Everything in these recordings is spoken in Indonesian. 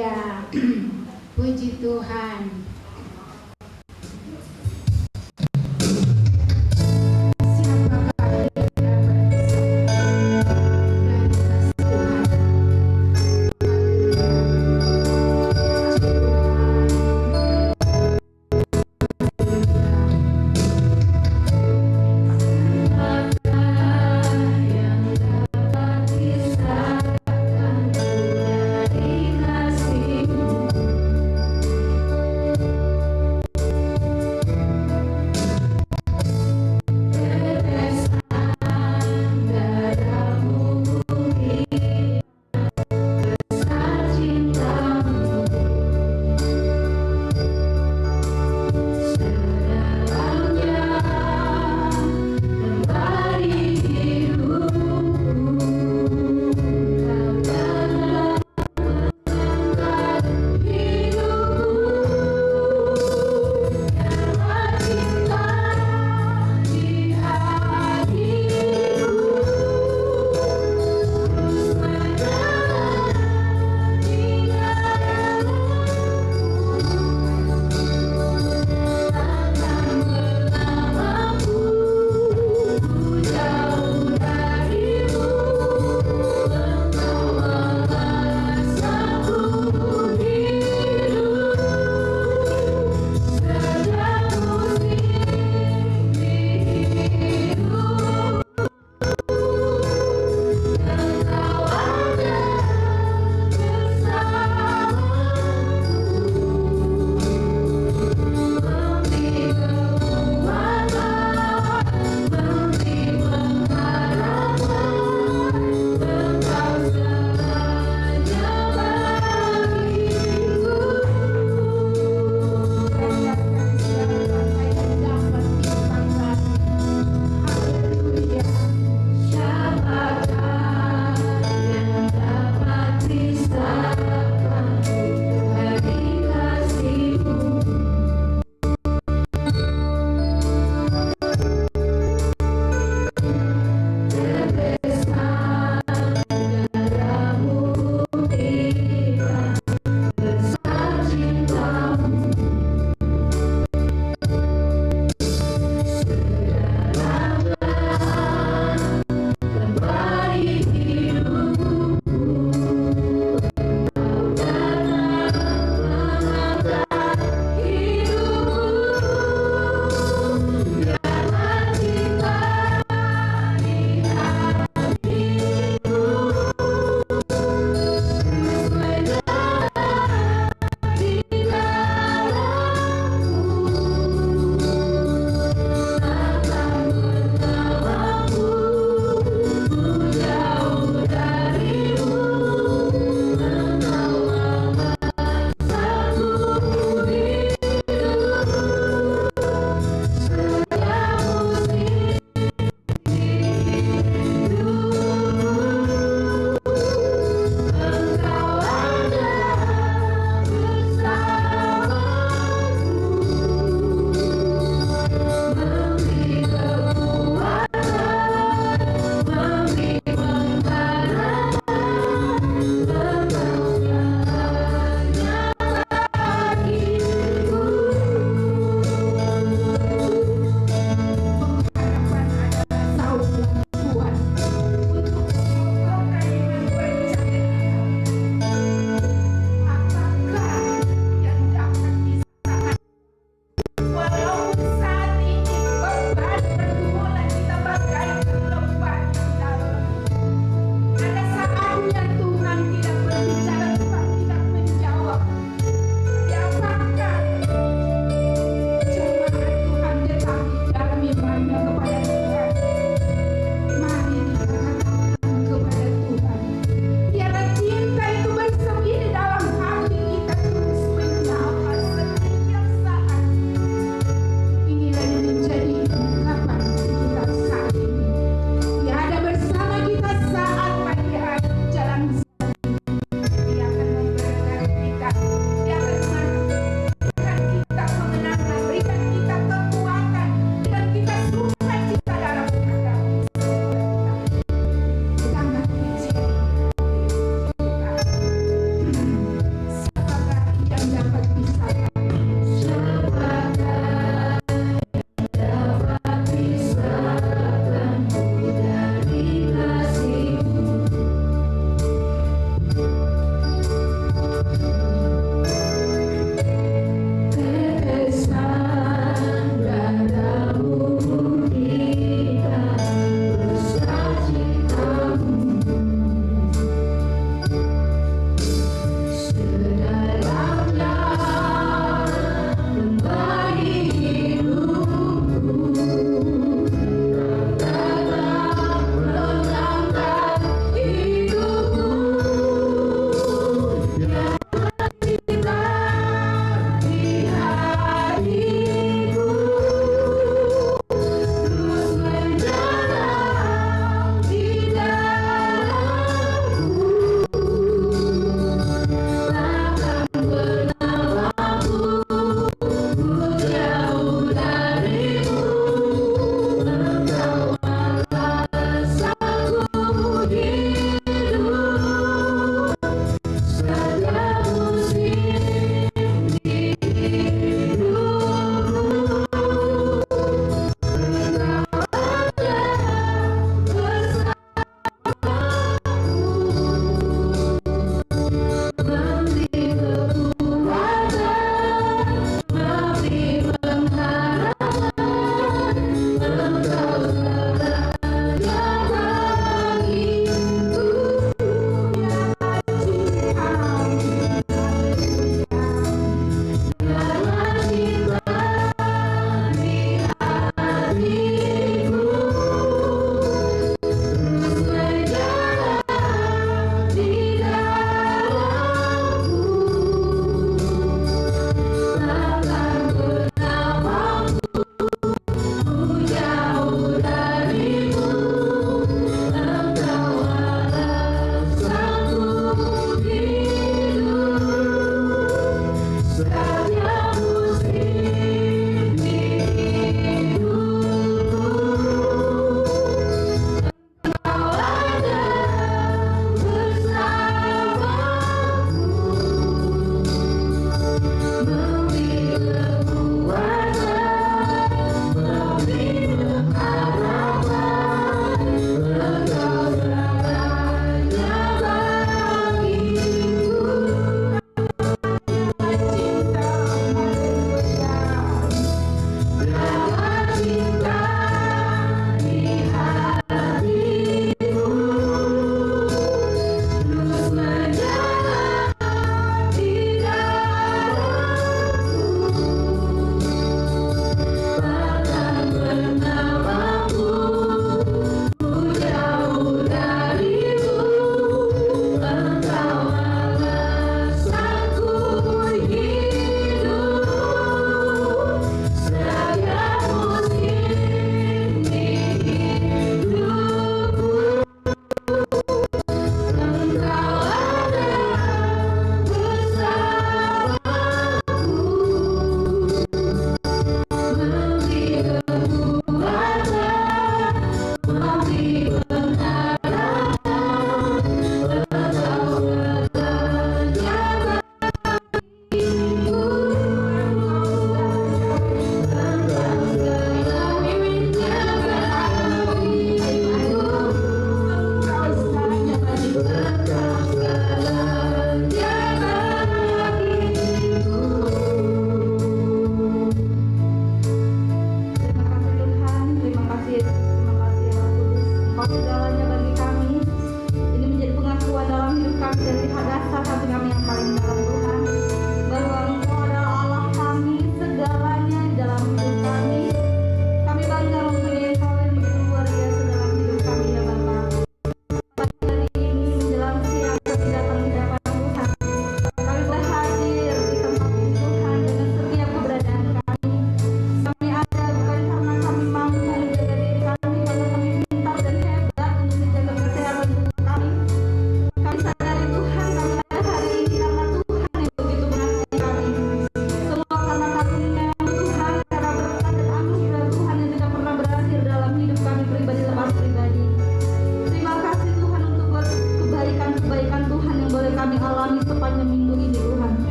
Ya, puji Tuhan. Siapakah yang dapat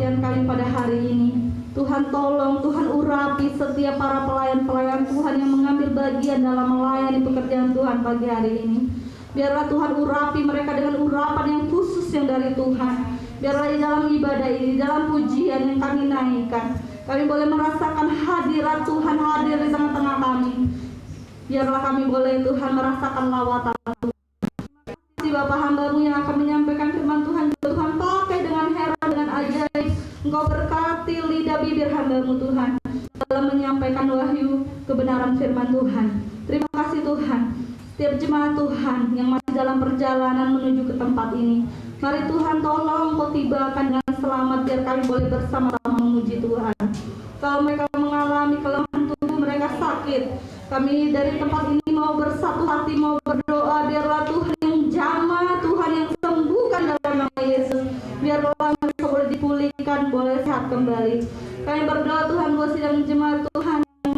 kebaktian kami pada hari ini. Tuhan tolong, Tuhan urapi setiap para pelayan-pelayan Tuhan yang mengambil bagian dalam melayani pekerjaan Tuhan pagi hari ini. Biarlah Tuhan urapi mereka dengan urapan yang khusus yang dari Tuhan. Biarlah di dalam ibadah ini, dalam pujian yang kami naikkan, kami boleh merasakan hadirat Tuhan hadir di tengah-tengah kami. Biarlah kami boleh Tuhan merasakan lawatan Tuhan. Terima kasih Bapa hamba-Mu yang akan menyampaikan firman Tuhan. Tuhan pakai dengan heran, dengan ajaib. Engkau berkati lidah bibir hamba-Mu Tuhan dalam menyampaikan wahyu kebenaran firman Tuhan. Terima kasih Tuhan. Setiap jemaat Tuhan yang masih dalam perjalanan menuju ke tempat ini, mari Tuhan tolong Kau tibakan dengan selamat biar kami boleh bersama-sama memuji Tuhan. Kalau mereka mengalami kelemahan tubuh, mereka sakit, kami dari tempat ini mau bersatu hati, mau berdoa, biarlah Tuhan yang jamah, Tuhan yang sembuhkan dalam nama Yesus. Biarlah mereka boleh dipulihkan, boleh sehat kembali. Kami berdoa Tuhan buat sidang jemaat Tuhan yang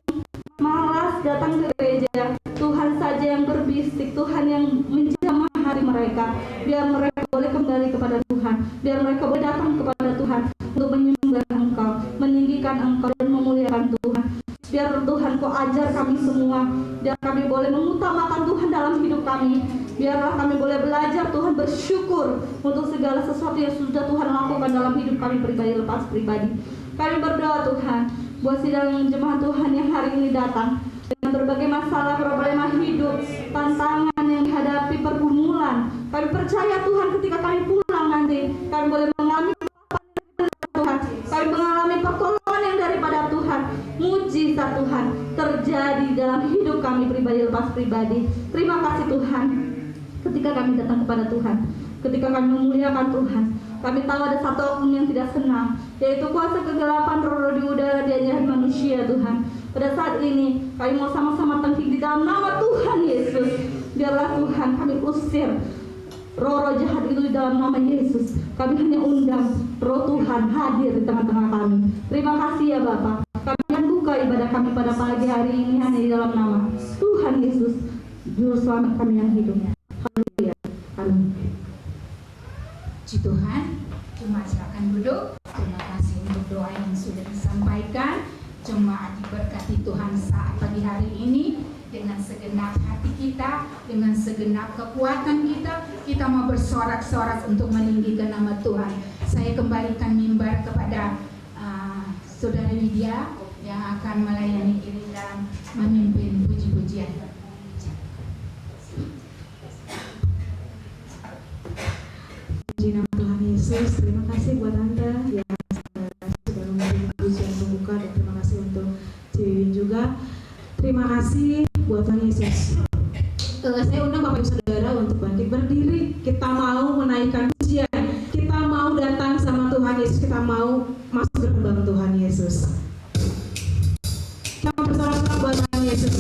malas datang ke gereja, Tuhan saja yang berbisik, Tuhan yang menjamah hati mereka. Biar mereka boleh kembali kepada Tuhan, biar mereka boleh datang kepada Tuhan untuk menyembah Engkau, meninggikan Engkau dan memuliakan Tuhan. Biar Tuhan Kau ajar kami semua, biar kami boleh mengutamakan Tuhan dalam hidup kami. Biarlah kami boleh belajar Tuhan bersyukur untuk segala sesuatu yang sudah Tuhan lakukan dalam hidup kami pribadi lepas pribadi. Kami berdoa Tuhan buat sidang jemaat Tuhan yang hari ini datang dengan berbagai masalah, problema hidup, tantangan yang dihadapi, pergumulan. Kami percaya Tuhan ketika kami pulang nanti, kami boleh mengalami Tuhan, kami mengalami pertolongan yang daripada Tuhan. Mujizat Tuhan terjadi dalam hidup kami pribadi lepas pribadi. Terima kasih Tuhan. Ketika kami datang kepada Tuhan, ketika kami memuliakan Tuhan, kami tahu ada satu oknum yang tidak senang, yaitu kuasa kegelapan roh di udara di ajaran manusia Tuhan. Pada saat ini kami mau sama-sama tangkis di dalam nama Tuhan Yesus. Biarlah Tuhan kami usir roh-roh jahat itu di dalam nama Yesus. Kami hanya undang roh Tuhan hadir di tengah-tengah kami. Terima kasih ya Bapa. Kami akan buka ibadah kami pada pagi hari ini hanya di dalam nama Tuhan Yesus, Juru Selamat kami yang hidup. Haleluya. Amin. Puji Tuhan, jemaat silakan duduk. Terima kasih untuk doa yang sudah disampaikan. Jemaat diberkati Tuhan saat pagi hari ini. Dengan segenap hati kita, dengan segenap kekuatan kita mau bersorak-sorak untuk meninggikan nama Tuhan. Saya kembalikan mimbar kepada Saudara Widya yang akan melayani diri dalam memimpin puji-pujian. Puji nama Tuhan Yesus. Terima kasih buat Anda yang sudah memberi pujian pembuka, dan terima kasih untuk Ciwin juga. Terima kasih buat Tuhan Yesus. Saya undang Bapak Ibu Saudara untuk bangkit berdiri. Kita mau menaikkan pujian, kita mau datang sama Tuhan Yesus, kita mau masuk ke lembang Tuhan Yesus. Kita bersorak-sorak buat Tuhan Yesus.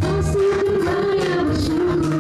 Masih bermaya bersyukur.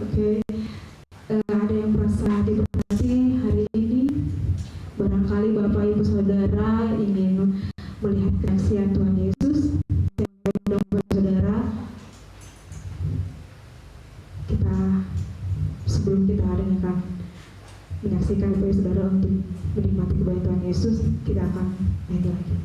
Oke. Ada yang merasa diberkati hari ini? Barangkali Bapak Ibu Saudara ingin melihat kesaksian Tuhan Yesus. Saya undang Bapak Saudara, sebelum kita dengarkan menyaksikan Bapak Ibu Saudara untuk menikmati kebaikan Tuhan Yesus, kita akan nyanyi lagi.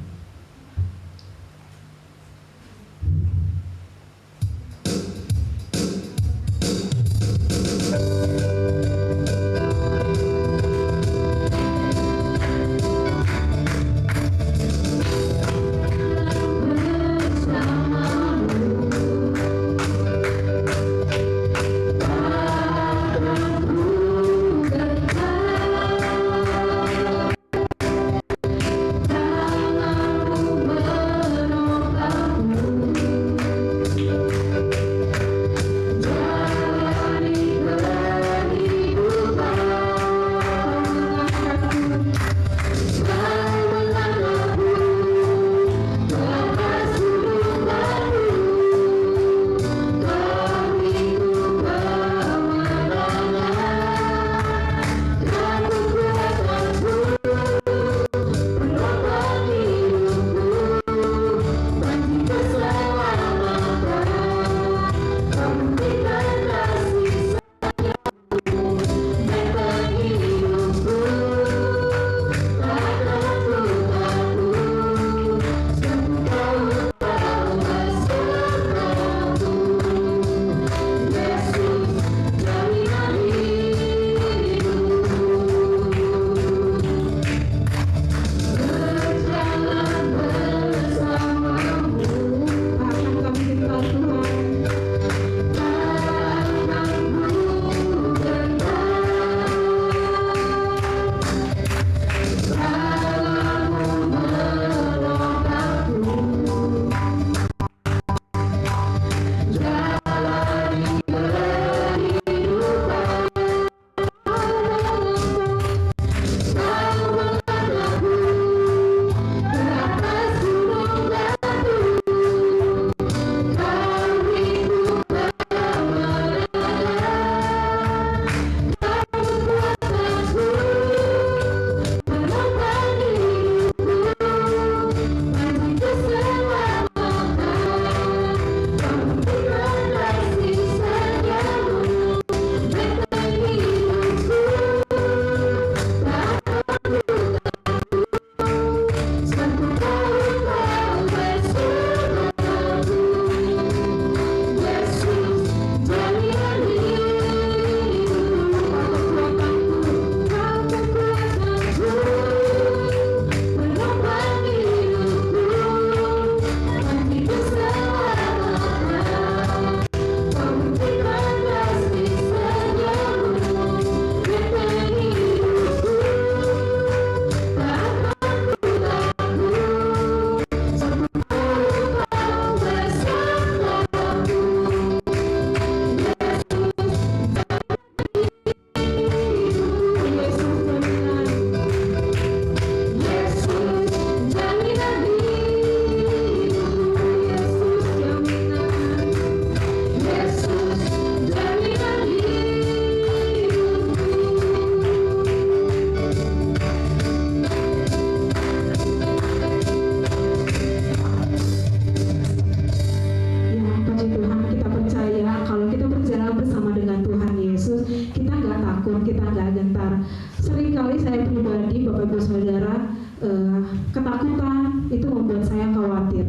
Ketakutan itu membuat saya khawatir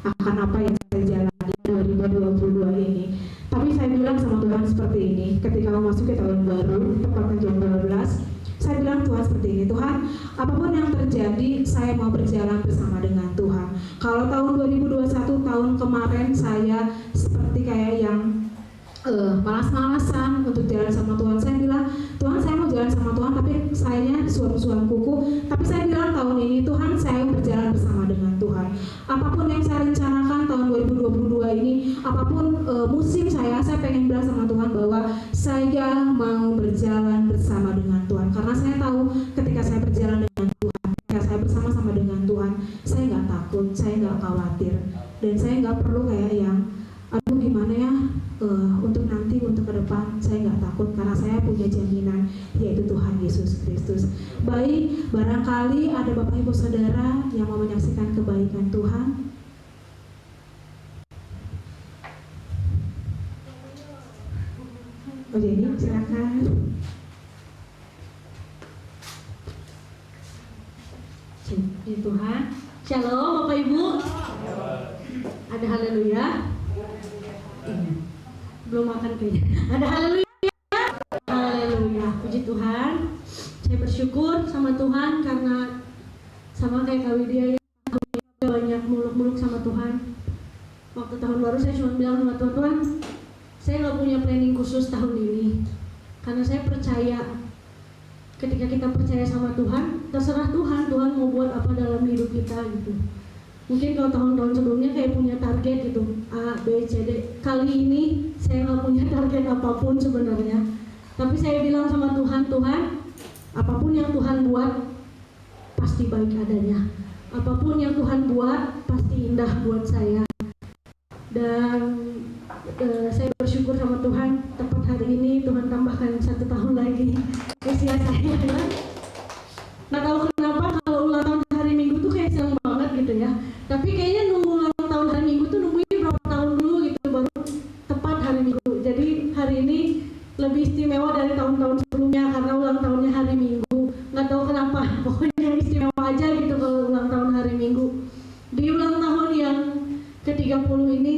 akan apa yang saya jalani 2022 ini. Tapi saya bilang sama Tuhan seperti ini, ketika memasuki tahun baru, tepatnya jam 12, saya bilang Tuhan seperti ini, Tuhan, apapun yang terjadi, saya mau berjalan bersama dengan Tuhan. Kalau tahun 2021, tahun kemarin saya seperti kayak yang malas-malasan untuk jalan sama Tuhan. Saya bilang, Tuhan saya mau jalan sama Tuhan, tapi sayanya suam-suam kuku. Tapi saya bilang tahun ini, Tuhan saya berjalan bersama dengan Tuhan. Apapun yang saya rencanakan tahun 2022 ini, apapun musim saya pengen bilang sama Tuhan bahwa saya mau berjalan bersama dengan Tuhan. Karena saya tahu ketika saya berjalan dengan Tuhan, ketika saya bersama-sama dengan Tuhan, saya nggak takut, saya nggak khawatir, dan saya nggak perlu kayak yang aduh gimana ya untuk nanti pasti untuk ke depan saya nggak takut karena saya punya jaminan, yaitu Tuhan Yesus Kristus. Baik, barangkali ada Bapak Ibu Saudara yang mau menyaksikan kebaikan Tuhan. Oh jadi silakan. Puji Tuhan. Shalom Bapak Ibu. Ada haleluya. Belum makan kayaknya. Ada haleluya. Haleluya. Puji Tuhan. Saya bersyukur sama Tuhan karena sama kayak Kak Widya ya, banyak muluk-muluk sama Tuhan. Waktu tahun baru saya cuma bilang sama Tuhan, saya nggak punya planning khusus tahun ini karena saya percaya ketika kita percaya sama Tuhan, terserah Tuhan mau buat apa dalam hidup kita gitu. Mungkin kalau tahun-tahun sebelumnya kayak punya target gitu, A, B, C, D. Kali ini saya nggak punya target apapun sebenarnya. Tapi saya bilang sama Tuhan, Tuhan, apapun yang Tuhan buat pasti baik adanya. Apapun yang Tuhan buat pasti indah buat saya. Dan saya bersyukur sama Tuhan, tepat hari ini Tuhan tambahkan 1 tahun lagi usia saya. Nggak tahu kenapa kalau ulang tahun hari Minggu tuh kayak seneng banget gitu ya. Tapi kayaknya nunggu ulang tahun hari Minggu tuh nungguin berapa tahun dulu gitu baru tepat hari Minggu. Jadi hari ini lebih istimewa dari tahun-tahun sebelumnya karena ulang tahunnya hari Minggu. Nggak tahu kenapa, pokoknya istimewa aja gitu kalau ulang tahun hari Minggu. Di ulang tahun yang ke-30 ini,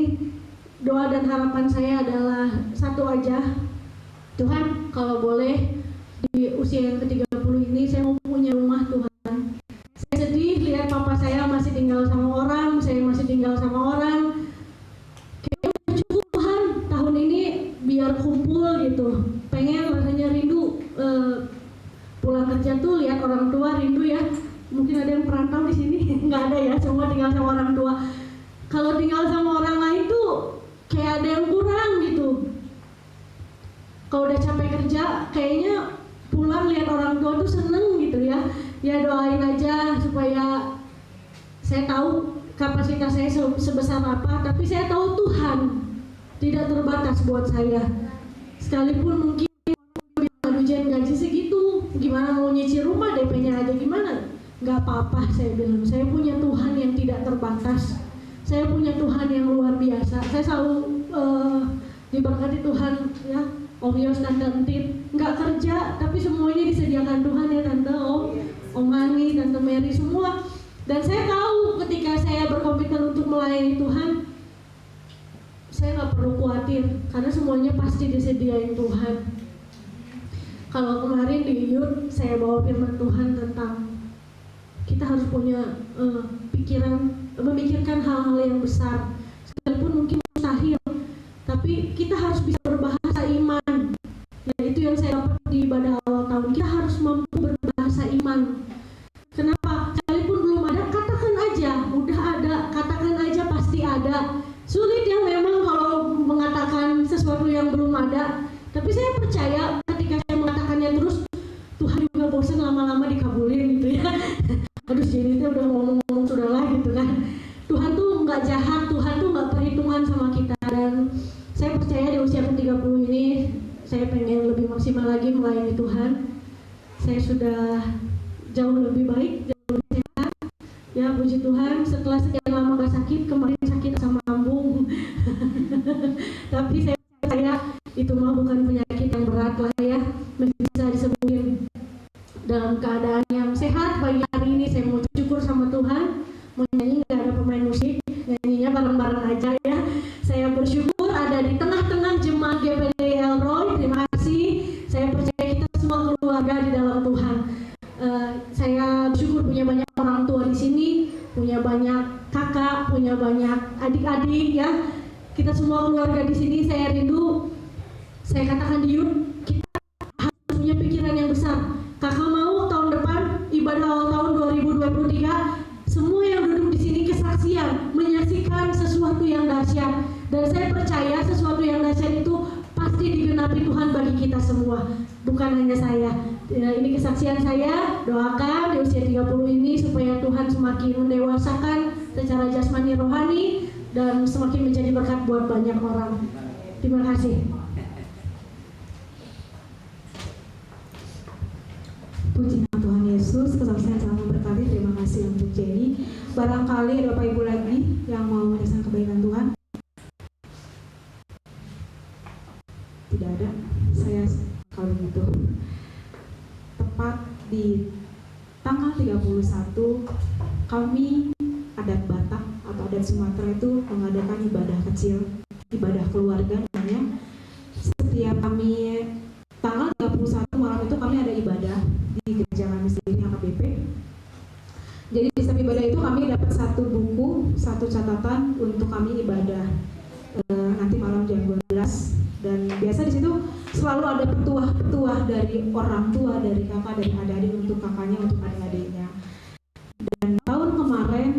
doa dan harapan saya adalah satu aja. Tuhan, kalau boleh di usia yang ke-30 ini saya mau punya rumah Tuhan. Saya sedih lihat papa saya masih tinggal sama orang, saya masih tinggal sama orang. Kayaknya udah cukup Tuhan, tahun ini biar kumpul gitu. Pengen rasanya rindu pulang kerja tuh lihat orang tua, rindu ya. Mungkin ada yang perantau di sini, nggak ada ya, semua tinggal sama orang tua. Kalau tinggal sama orang lain tuh kayak ada yang kurang gitu. Kalau udah capek kerja, kayaknya pulang lihat orang tua tuh seneng gitu ya. Ya doain aja supaya saya tahu kapasitas saya sebesar apa, tapi saya tahu Tuhan tidak terbatas buat saya. Sekalipun mungkin aduh Jen gaji segitu, gimana mau nyicil rumah, DP-nya aja gimana? Nggak apa-apa, saya bilang. Saya punya Tuhan yang tidak terbatas. Saya punya Tuhan yang luar biasa. Saya selalu diberkati Tuhan ya. Om Yos, Tante Entit nggak kerja tapi semuanya disediakan Tuhan ya Tante, Om Mani, Tante Mary, semua. Dan saya tahu ketika saya berkomitmen untuk melayani Tuhan, saya nggak perlu khawatir karena semuanya pasti disediain Tuhan. Kalau kemarin di Youth saya bawa firman Tuhan tentang kita harus punya memikirkan hal-hal yang besar, sekalipun mungkin mustahil, tapi kita harus bisa berbahasa iman. Nah itu yang saya dapat di ibadah awal tahun, kita harus mampu berbahasa iman. Kenapa? Sekalipun belum ada, katakan aja, udah ada, katakan aja pasti ada. Sulit ya memang kalau mengatakan sesuatu yang belum ada, tapi saya percaya ketika saya mengatakannya terus, Tuhan juga bosan lama-lama dikabulin gitu ya. Aduh jadi itu udah ngomong-ngomong sudahlah gitu kan. Tuhan tuh nggak jahat, Tuhan tuh nggak perhitungan sama kita. Dan saya percaya di usia ke-30 ini saya pengen lebih maksimal lagi melayani Tuhan. Saya sudah jauh lebih baik, jauh lebih sehat ya, puji Tuhan. Setelah sekian lama gak sakit, kemarin sakit sama lambung tapi saya percaya itu mah bukan penyakit yang berat lah ya, masih bisa disembuhin dalam keadaan yang sehat. Pagi hari ini saya mau syukur sama Tuhan, mau nyanyi, nggak ada pemain musik, nyanyinya bareng-bareng aja ya. Saya bersyukur ada di tengah-tengah jemaat GPD Elroy. Terima kasih. Saya percaya kita semua keluarga di dalam Tuhan. Saya bersyukur punya banyak orang tua di sini, punya banyak kakak, punya banyak adik-adik ya. Kita semua keluarga di sini. Saya rindu. Saya katakan di Youth, kita harus punya pikiran yang besar. Kakak mau tahun depan ibadah awal tahun 2023 semua yang duduk di sini kesaksian menyaksikan sesuatu yang dahsyat, dan saya percaya sesuatu yang dahsyat itu pasti digenapi Tuhan bagi kita semua, bukan hanya saya. Ini kesaksian saya. Doakan di usia 30 ini supaya Tuhan semakin mendewasakan secara jasmani rohani dan semakin menjadi berkat buat banyak orang. Terima kasih. Puji nama Tuhan Yesus, kesaksian sangat memberkati. Terima kasih untuk Jenny. Barangkali ada Bapak Ibu lagi yang mau merasakan kebaikan Tuhan? Tidak ada. Saya kalau gitu tepat di tanggal 31 kami adat Batak atau adat Sumatera itu mengadakan ibadah kecil, ibadah keluarga namanya. Setiap kami tanggal 31 malam itu kami ada ibadah di gereja kami sendiri HKBP. Jadi di setiap ibadah itu kami dapat satu buku, satu catatan untuk kami ibadah nanti malam jam 12. Dan biasa di situ selalu ada petuah-petuah dari orang tua, dari kakak, dari adik-adik untuk kakaknya, untuk adik-adiknya. Dan tahun kemarin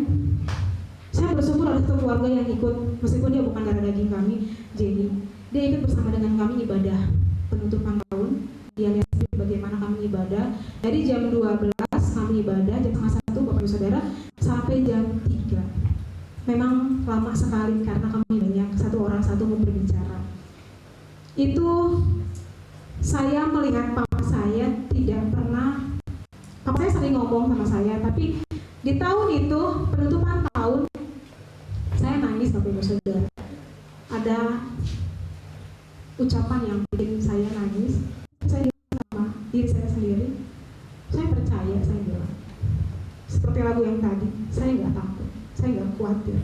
saya bersyukur ada satu keluarga yang ikut, meskipun dia bukan darah daging kami, Jenny. Dia ikut bersama dengan kami ibadah penutupan tahun. Dia lihat bagaimana kami ibadah. Dari jam 12 kami ibadah, jam 1 Bapak Ibu Saudara, sampai jam 3. Memang lama sekali karena kami banyak, satu orang satu mau berbicara. Itu saya melihat papa saya tidak pernah, papa saya sering ngomong sama saya, tapi di tahun itu, penutupan tahun, saya nangis Bapak Ibu Saudara. Ada ucapan yang bikin saya nangis. Saya bilang sama diri saya sendiri, saya percaya, saya bilang seperti lagu yang tadi, saya nggak takut, saya nggak khawatir,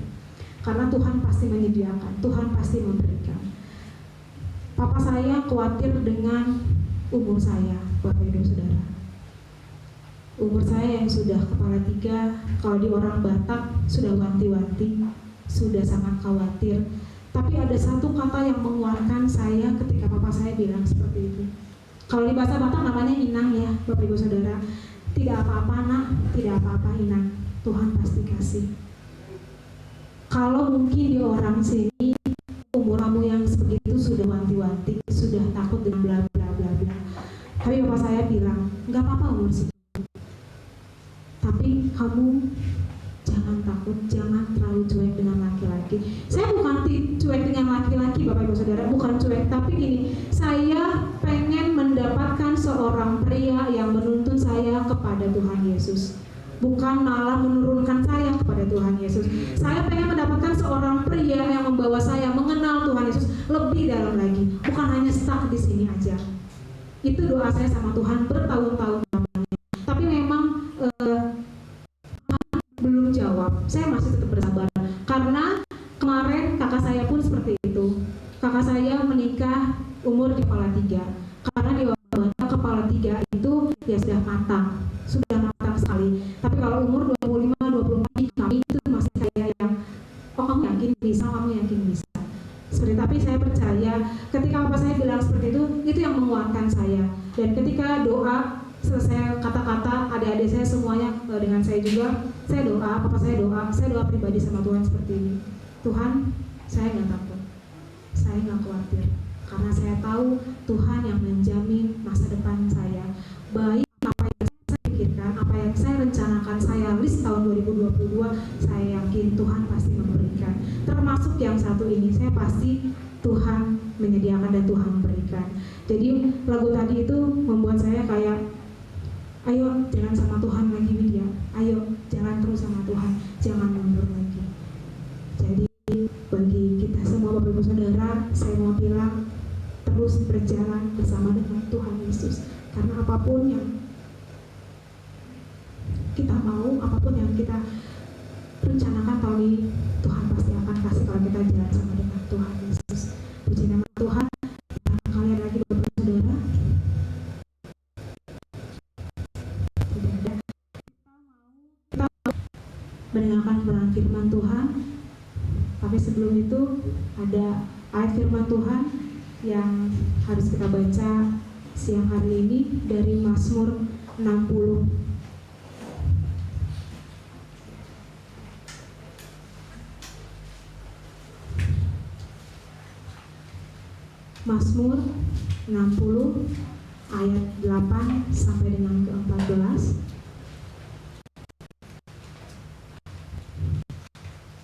karena Tuhan pasti menyediakan, Tuhan pasti memberikan. Papa saya khawatir dengan umur saya, Bapak Ibu Saudara. Umur saya yang sudah kepala 3, kalau di orang Batak sudah wanti-wanti, sudah sangat khawatir. Tapi ada satu kata yang menguatkan saya ketika papa saya bilang seperti itu. Kalau di bahasa Batak namanya inang ya, Bapak Ibu Saudara. Tidak apa-apa nak, tidak apa-apa inang, Tuhan pasti kasih. Kalau mungkin di orang sini umur kamu yang sebegitu sudah wanti-wanti, sudah takut dengan bla bla bla bla. Tapi bapak saya bilang, nggak apa-apa umur segitu. Tapi kamu jangan takut, jangan terlalu cuek dengan laki-laki. Saya bukan cuek dengan laki-laki Bapak Ibu Saudara, bukan cuek, tapi gini, saya pengen mendapatkan seorang pria yang menuntun saya kepada Tuhan Yesus. Bukan malah menurunkan saya kepada Tuhan Yesus. Saya pengen mendapatkan seorang pria yang membawa saya mengenal Tuhan Yesus lebih dalam lagi. Bukan hanya stuck di sini aja. Itu doa saya sama Tuhan bertahun-tahun lamanya. Tapi memang belum jawab. Saya masih tetap bersabar. Karena kemarin kakak saya pun seperti itu. Kakak saya menikah umur di kepala 3. Karena di Batak kepala 3 itu ya sudah matang. Sudah matang sekali. Tapi kalau umur 25-24 kami itu masih kayak yang oh kamu yakin bisa, kamu yakin bisa. Seperti tapi saya percaya ketika bapak saya bilang seperti itu yang menguatkan saya. Dan ketika doa selesai kata-kata adik-adik saya semuanya dengan saya juga, saya doa, papa saya doa pribadi sama Tuhan seperti ini. Tuhan, saya nggak takut, saya nggak khawatir, karena saya tahu Tuhan yang menjamin masa depan saya. Baik apa yang saya pikirkan, apa yang saya rencanakan, saya list tahun 2022, saya yakin Tuhan pasti memberikan. Termasuk yang satu ini, saya pasti Tuhan menyediakan dan Tuhan memberikan. Jadi lagu tadi itu membuat saya kayak, ayo jalan sama Tuhan lagi Widya, ayo jalan terus sama Tuhan, jangan mundur lagi. Jadi bagi kita semua Bapak Ibu Saudara, saya mau bilang terus berjalan bersama dengan Tuhan Yesus. Karena apapun yang kita mau, apapun yang kita rencanakan tahun ini, Tuhan pasti akan kasih kalau kita jalan sama dengan Tuhan Yesus. Puji nama Tuhan. Kalian lagi Bapak Ibu Saudara. Kita mendengarkan firman Tuhan. Tapi sebelum itu ada ayat firman Tuhan yang harus kita baca siang hari ini dari Mazmur 60. Mazmur 60 ayat 8 sampai dengan ke-14.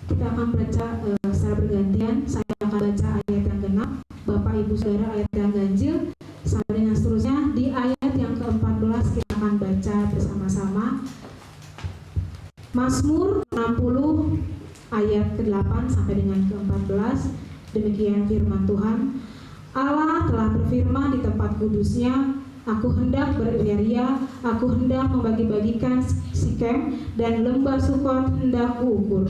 Kita akan baca secara bergantian. Saya akan baca ayat yang genap, Bapak Ibu Saudara ayat yang ganjil, sampai dengan seterusnya. Di ayat yang ke-14 kita akan baca Allah telah berfirman di tempat kudusnya, aku hendak beria-ria, aku hendak membagi-bagikan Sikem dan lembah Sukot hendak kuukur.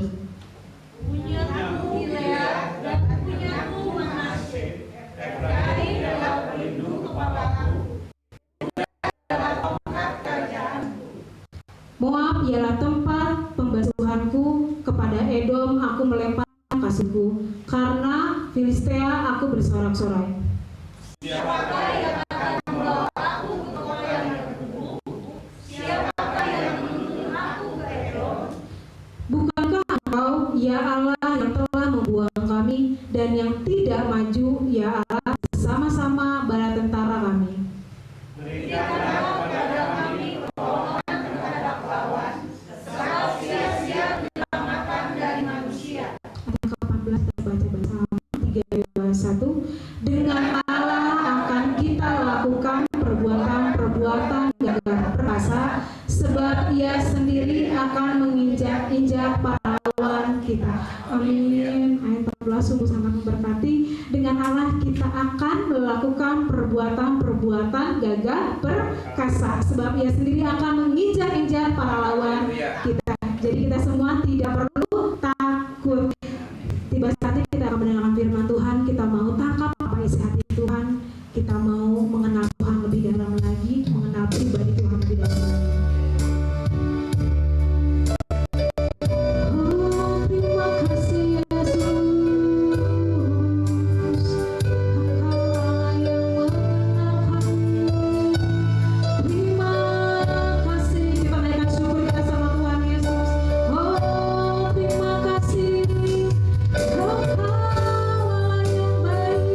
Punyaku Gilead dan punyaku Manasye, Efraim adalah pelindung kepalaku. Moab ialah tempat pembasuhanku, kepada Edom aku melemparkan kasihku, karena Filistea aku bersorak-sorai. Siapakah yang akan membawa aku ke kota yang berkubu? Siapakah yang menuntun aku ke Edom? Bukankah engkau, ya Allah, yang telah membuang kami, dan yang tidak maju, ya Allah, bersama-sama bala tentara kami. Berikanlah kepada kami pertolongan terhadap lawan, sebab sia-sia diselamatkan dari manusia. Ayat ke-14 kita baca bersama 3:1. Dengan Allah akan kita lakukan perbuatan-perbuatan gagah perkasa, sebab Ia sendiri akan menginjak-injak para lawan kita. Amin. Ayat 14 sungguh sangat memberkati. Dengan Allah kita akan melakukan perbuatan-perbuatan gagah perkasa, sebab Ia sendiri akan menginjak-injak para lawan kita. Jadi kita semua tidak perlu takut. Tiba saatnya kita akan mendengarkan firman Tuhan. Kita mau tangkap apa isi hati Tuhan. Kita mau mengenal Tuhan lebih dalam lagi, mengenal pribadi Tuhan lebih dalam lagi. Oh, terima kasih Yesus, Engkau Allah yang mengenal kami. Terima kasih, kita naikkan syukur kita sama Tuhan Yesus. Oh, terima kasih, Engkau Allah yang baik,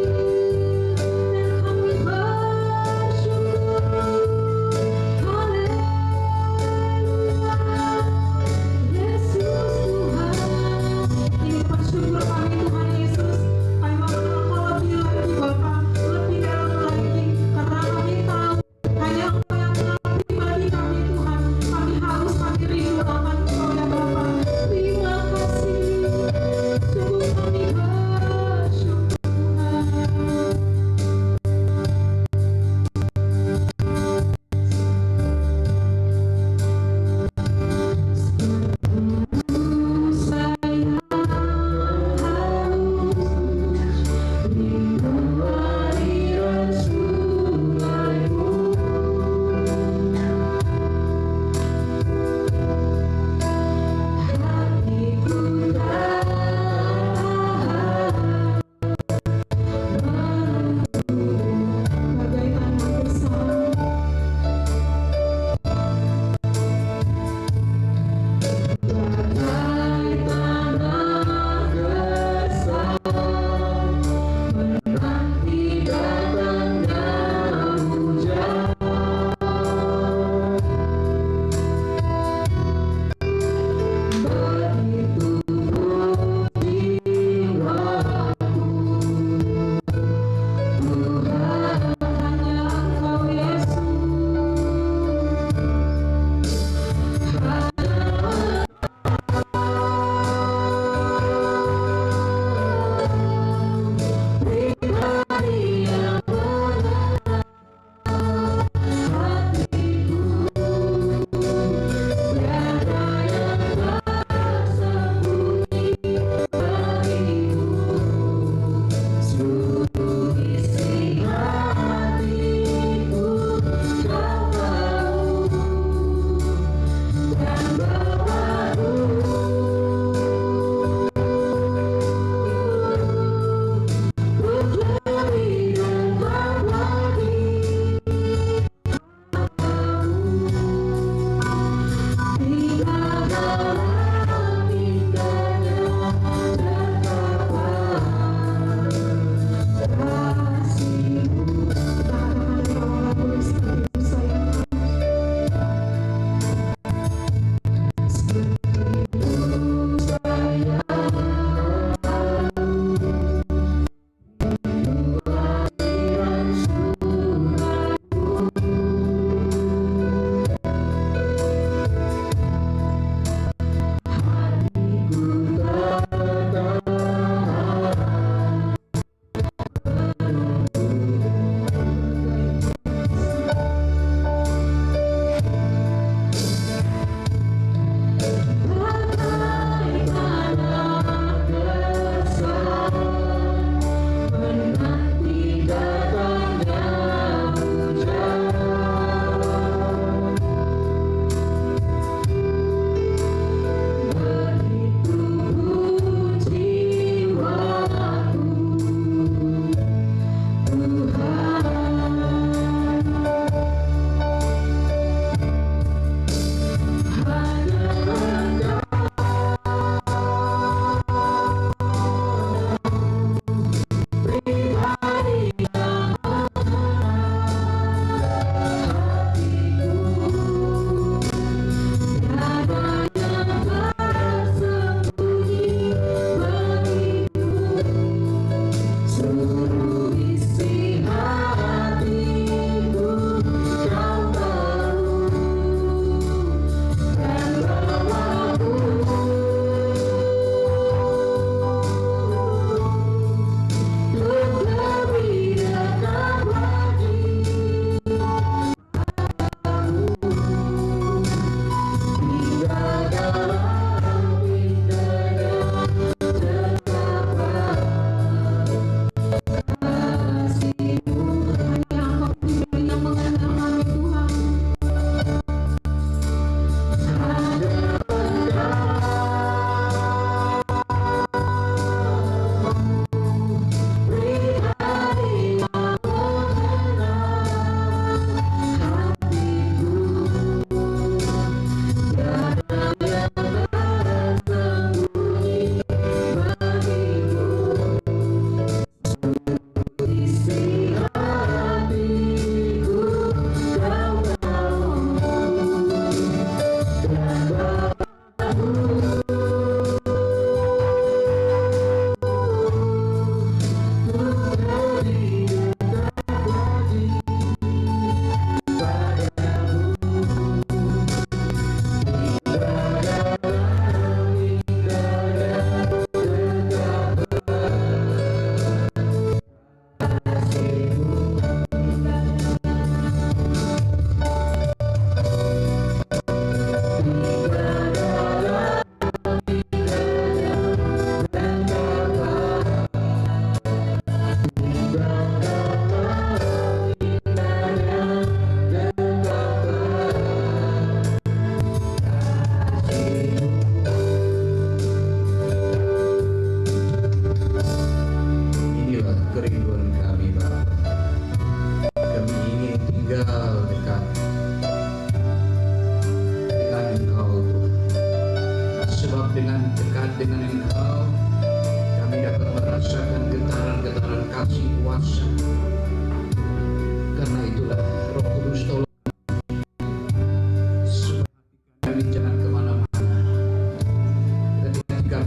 dan kami bersyukur.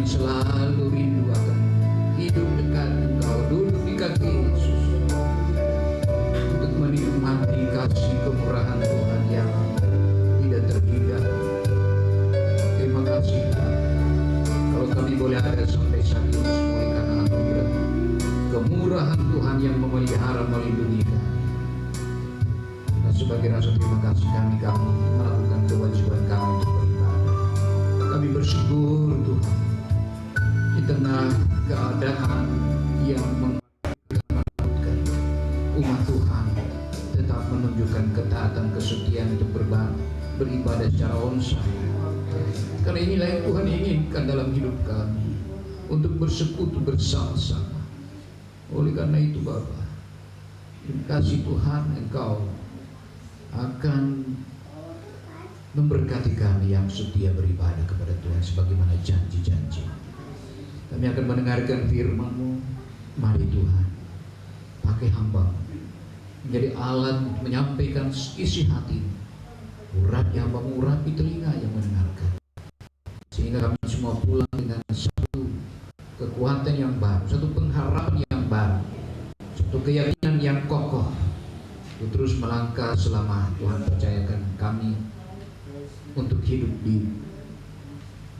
Kami selalu rindu akan hidup dekat Engkau, duduk di kaki Yesus, untuk menikmati kasih kemurahan Tuhan yang tidak terhingga. Terima kasih Tuhan. Kalau kami boleh ada sampai saat ini semua karena anugerah kemurahan Tuhan yang memelihara, melindungi kami. Dan sebagai rasa terima kasih kami melakukan kewajiban kami untuk beribadah. Kami bersyukur Tuhan di tengah keadaan yang menakutkan, umat Tuhan tetap menunjukkan ketaatan, kesetiaan untuk beribadah secara onsite. Karena inilah yang Tuhan inginkan dalam hidup kami, untuk bersekutu bersama-sama. Oleh karena itu Bapa, terima kasih Tuhan, Engkau akan memberkati kami yang setia beribadah kepada Tuhan sebagaimana janji-janji. Kami akan mendengarkan firman-Mu. Mari Tuhan, pakai hamba-Mu menjadi alat menyampaikan isi hati. Urapi hamba-Mu, urapi telinga yang mendengarkan, sehingga kami semua pulang dengan satu kekuatan yang baru, satu pengharapan yang baru, satu keyakinan yang kokoh untuk terus melangkah selama Tuhan percayakan kami untuk hidup di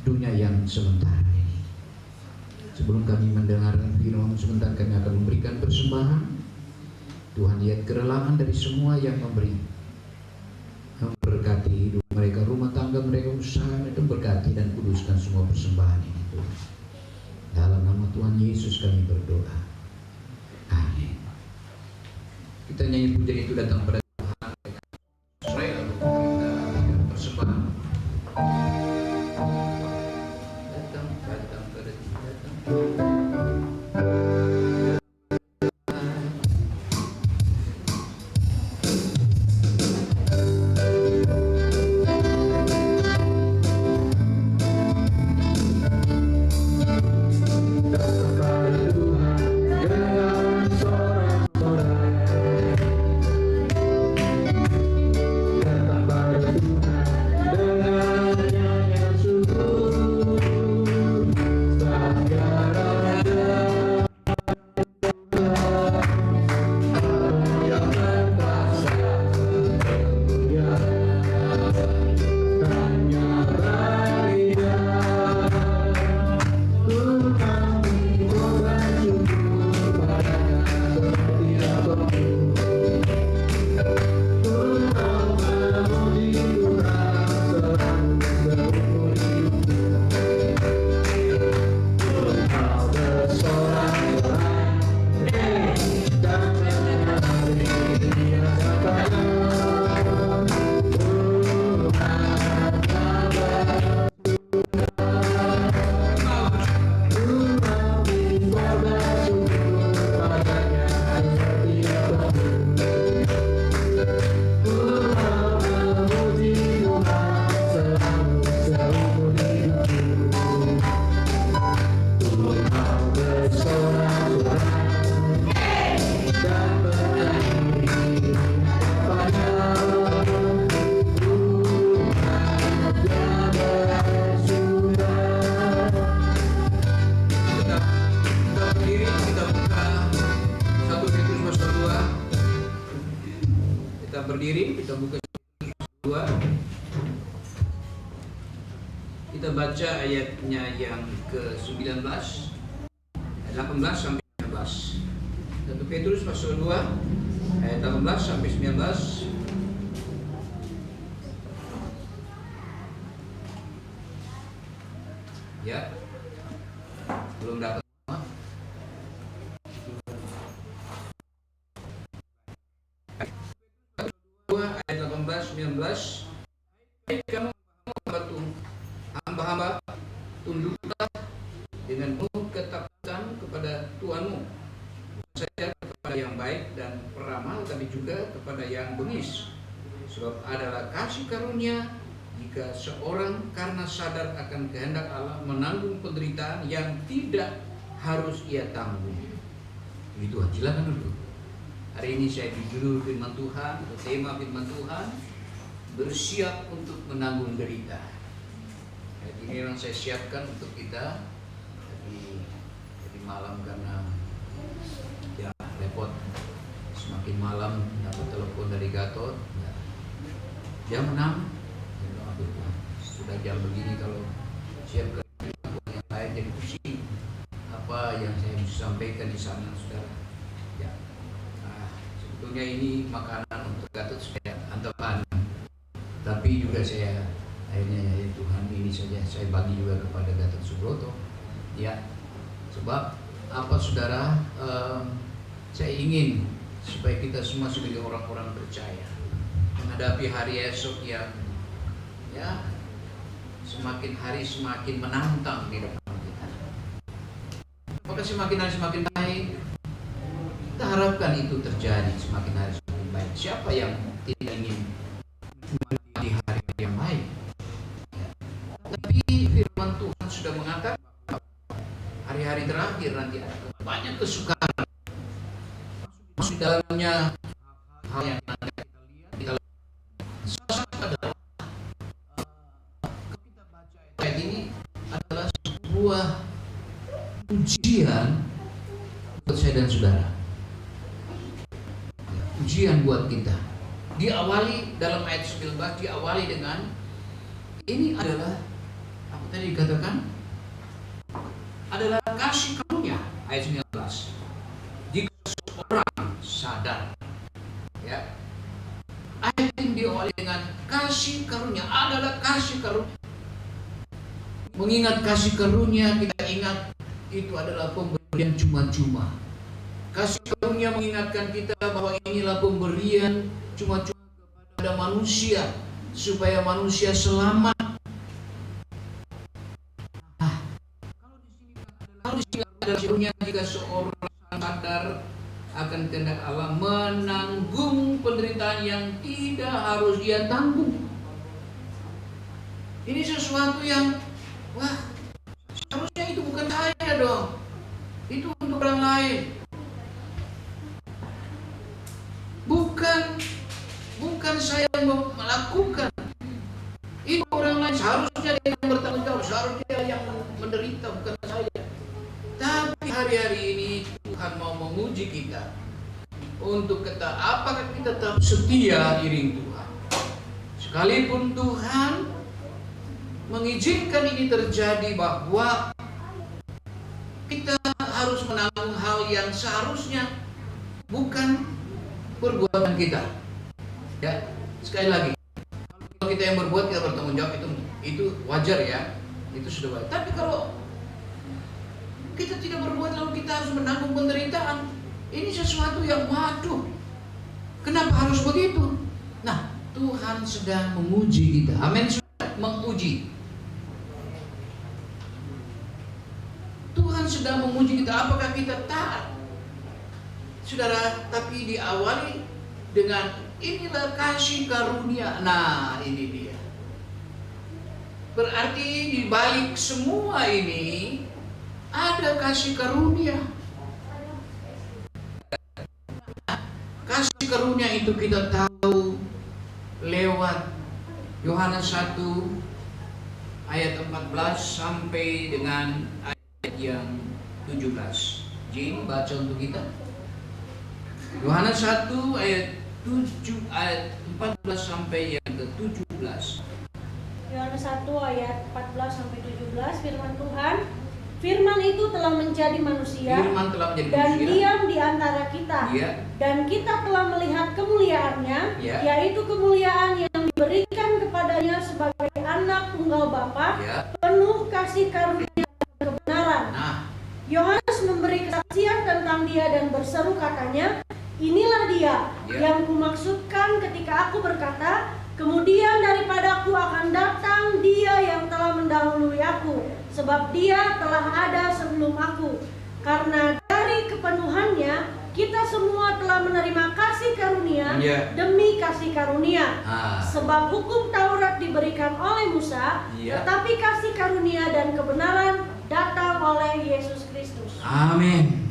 dunia yang sementara ini. Sebelum kami mendengarkan firman sebentar, kami akan memberikan persembahan. Tuhan lihat kerelaan dari semua yang memberi, memberkati hidup mereka, rumah tangga mereka, usaha mereka, berkati dan kuduskan semua persembahan ini Tuhan. Dalam nama Tuhan Yesus kami berdoa. Amin. Kita nyanyi pujian itu datang pada Tuhan. Saya lalu kita berikan persembahan. Datang pada datang. Berdiri, kita buka 2. Kita baca ayatnya yang ke-19, 18 sampai 19. 1 Petrus pasal 2 ayat 18 sampai 19. Ya. Belum dapat. Ayat 18, 19. Kamu hamba-hamba, tunduklah dengan penuh ketakutan kepada Tuhanmu, saja kepada yang baik dan peramal, tapi juga kepada yang bengis. Sebab adalah kasih karunia jika seorang karena sadar akan kehendak Allah menanggung penderitaan yang tidak harus ia tanggung. Itu silakan dulu. Hari ini saya judul firman Tuhan, atau tema firman Tuhan, bersiap untuk menanggung derita. Ini yang saya siapkan untuk kita jadi malam karena ya repot. Semakin malam dapat telepon dari Gatot, ya, jam 6, sudah jam begini kalau siap kerja yang lain jadi pusing. Apa yang saya bisa sampaikan di sana, saudara? Ya, sebetulnya ini makanan untuk Gatot supaya antapan, tapi juga saya akhirnya ya Tuhan ini saja saya bagi juga kepada Gatot Subroto. Ya, sebab apa saudara? Saya ingin supaya kita semua sebagai orang-orang percaya menghadapi hari esok yang ya semakin hari semakin menantang di depan kita. Apakah semakin hari semakin baik? Kita harapkan itu terjadi semakin hari semakin baik. Siapa yang tidak ingin di hari yang baik? Ya. Tapi firman Tuhan sudah mengatakan hari-hari terakhir nanti ada banyak kesukaran. Masuk dalamnya hal yang nanti kita lihat adalah kita baca ayat ini adalah sebuah ujian buat saya dan saudara. Ujian buat kita. Diawali dalam ayat 19 diawali dengan ini adalah apa tadi dikatakan adalah kasih karunia ayat 19. Jika seorang sadar, ya, ayat ini diawali dengan kasih karunia adalah kasih karunia. Mengingat kasih karunia kita ingat itu adalah pemberian cuma-cuma. Kasih karunia mengingatkan kita bahwa inilah pemberian cuma-cuma kepada manusia supaya manusia selamat. Kalau di sini adalah karunia jika seorang sadar akan kehendak Allah menanggung penderitaan yang tidak harus dia tanggung. Ini sesuatu yang wah, seharusnya itu bukan saya dong. Itu untuk orang lain. Bukan saya yang melakukan. Itu orang lain, seharusnya dia yang bertanggung jawab, seharusnya dia yang menderita, bukan saya. Tapi hari-hari ini Tuhan mau menguji kita untuk kita, apakah kita tetap setia iring Tuhan. Sekalipun Tuhan mengizinkan ini terjadi bahwa kita harus menanggung hal yang seharusnya bukan perbuatan kita. Ya, sekali lagi, kalau kita yang berbuat kita bertanggung jawab itu wajar ya, itu sudah baik. Tapi kalau kita tidak berbuat lalu kita harus menanggung penderitaan, ini sesuatu yang waduh. Kenapa harus begitu? Nah, Tuhan sedang menguji kita. Amin, menguji. Tuhan sedang menguji kita apakah kita taat. Saudara, tapi diawali dengan inilah kasih karunia. Nah, ini dia. Berarti di balik semua ini ada kasih karunia. Kasih karunia itu kita tahu lewat Yohanes 1 ayat 14 sampai dengan ayat yang 17. Jin baca untuk kita. Yohanes 1 ayat 14 sampai yang ke-17. Yohanes 1 ayat 14 sampai 17, firman Tuhan. Firman itu telah menjadi manusia dan diam di antara kita. Ya. Dan kita telah melihat kemuliaannya, ya, yaitu kemuliaan yang diberikan kepadanya sebagai anak tunggal Bapa, ya, penuh kasih karunia dan kebenaran. Yohanes memberi kesaksian tentang dia dan berseru katanya, inilah dia, ya, yang kumaksudkan ketika aku berkata, kemudian daripadaku akan datang dia yang telah mendahului aku, sebab dia telah ada sebelum aku. Karena dari kepenuhannya kita semua telah menerima kasih karunia, ya, demi kasih karunia. Sebab hukum Taurat diberikan oleh Musa, ya, tetapi kasih karunia dan kebenaran datang oleh Yesus Kristus. Amin.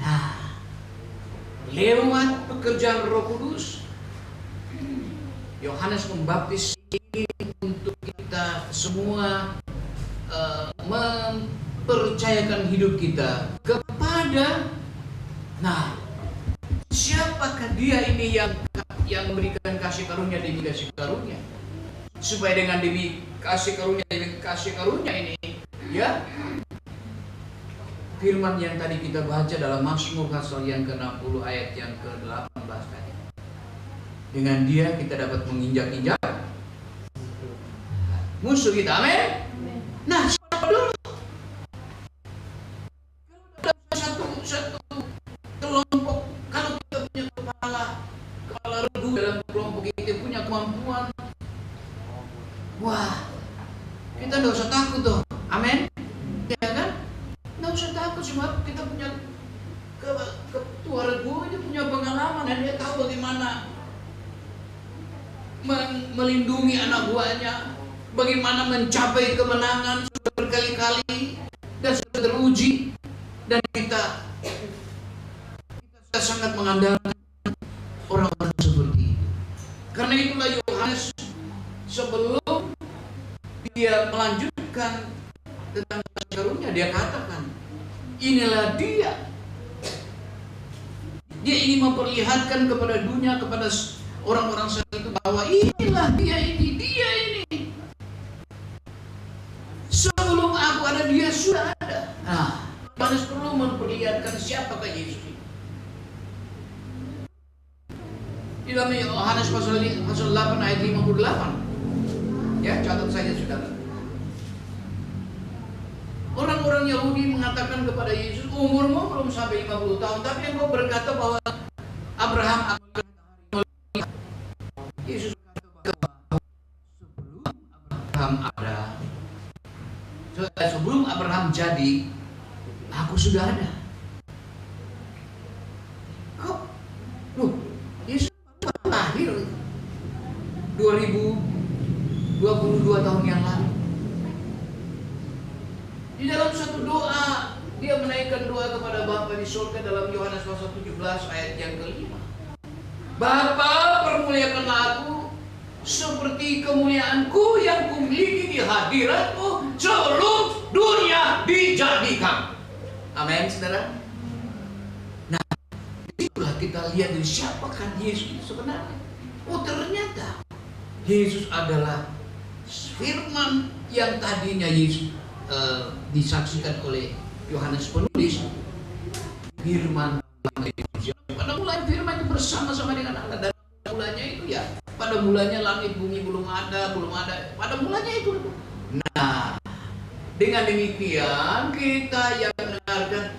Lewat pekerjaan Roh Kudus, Yohanes membaptis ini untuk kita semua percayakan hidup kita kepada, nah, siapakah dia ini yang memberikan kasih karunia demi kasih karunia, supaya dengan demi kasih karunia ini, ya, firman yang tadi kita baca dalam Mazmur pasal yang ke-60 ayat yang ke-18 tadi, dengan dia kita dapat menginjak-injak musuh kita, amin. Nah, siapa dulu? Kalau satu kelompok, kalau kita punya kepala regu dalam kelompok kita punya kemampuan, wah, kita tidak usah takut tuh, amin. Ya kan? Tidak usah takut, sebab kita punya ketua regu itu punya pengalaman dan dia tahu bagaimana melindungi anak buahnya, bagaimana mencapai kemenangan sudah berkali-kali dan sudah teruji, dan kita sangat mengandalkan orang-orang seperti itu. Karena itulah Yohanes sebelum dia melanjutkan tentang kasih karunia, dia katakan, inilah dia. Dia ingin memperlihatkan kepada dunia, kepada orang-orang saat itu, bahwa inilah dia ini. Sebelum aku ada, dia sudah ada. Nah, Yohanes perlu memperlihatkan siapakah Yesus ini. Di dalam Yohanes pasal 8 ayat 58. Ya, catat saja saudara. Orang-orang Yahudi mengatakan kepada Yesus, umurmu belum sampai 50 tahun, tapi engkau berkata bahwa Abraham akan melihat. Yesus berkata bahwa sebelum Abraham jadi, aku sudah ada. Kok? Loh, Yesus baru lahir 2022 tahun yang lalu. Di dalam satu doa, dia menaikkan doa kepada Bapa di surga dalam Yohanes pasal 17 ayat yang ke-5. Bapa, permuliakanlah aku seperti kemuliaanku yang kumiliki di hadiratmu sebelum dunia dijadikan. Amin, saudara. Nah, itulah kita lihat dari siapakah Yesus itu sebenarnya. Oh, ternyata Yesus adalah firman yang tadinya Yesus disaksikan oleh Yohanes penulis, firman Yesus. Pada mulanya firman itu bersama-sama dengan Allah, dan mulanya itu ya, pada mulanya langit bumi belum ada. Pada mulanya itu. Nah, dengan demikian kita yang mendengarkan,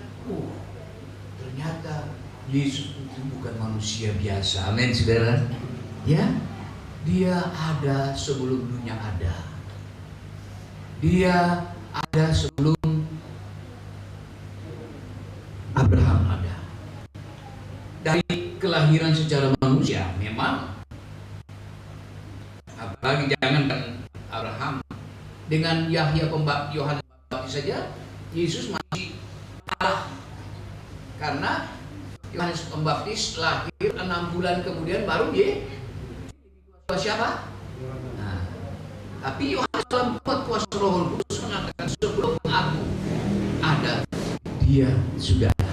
ternyata Yesus itu bukan manusia biasa. Amin, saudara. Ya, dia ada sebelum dunia ada. Dia ada sebelum Abraham ada. Dari kelahiran secara manusia memang, apalagi jangankan Abraham, dengan Yohanes Pembaptis saja Yesus masih kalah, karena Yohanes Pembaptis lahir 6 bulan kemudian baru dia siapa? Nah, tapi Yohanes dalam kuasa Roh Kudus mengatakan, sebelum aku ada, dia sudah ada.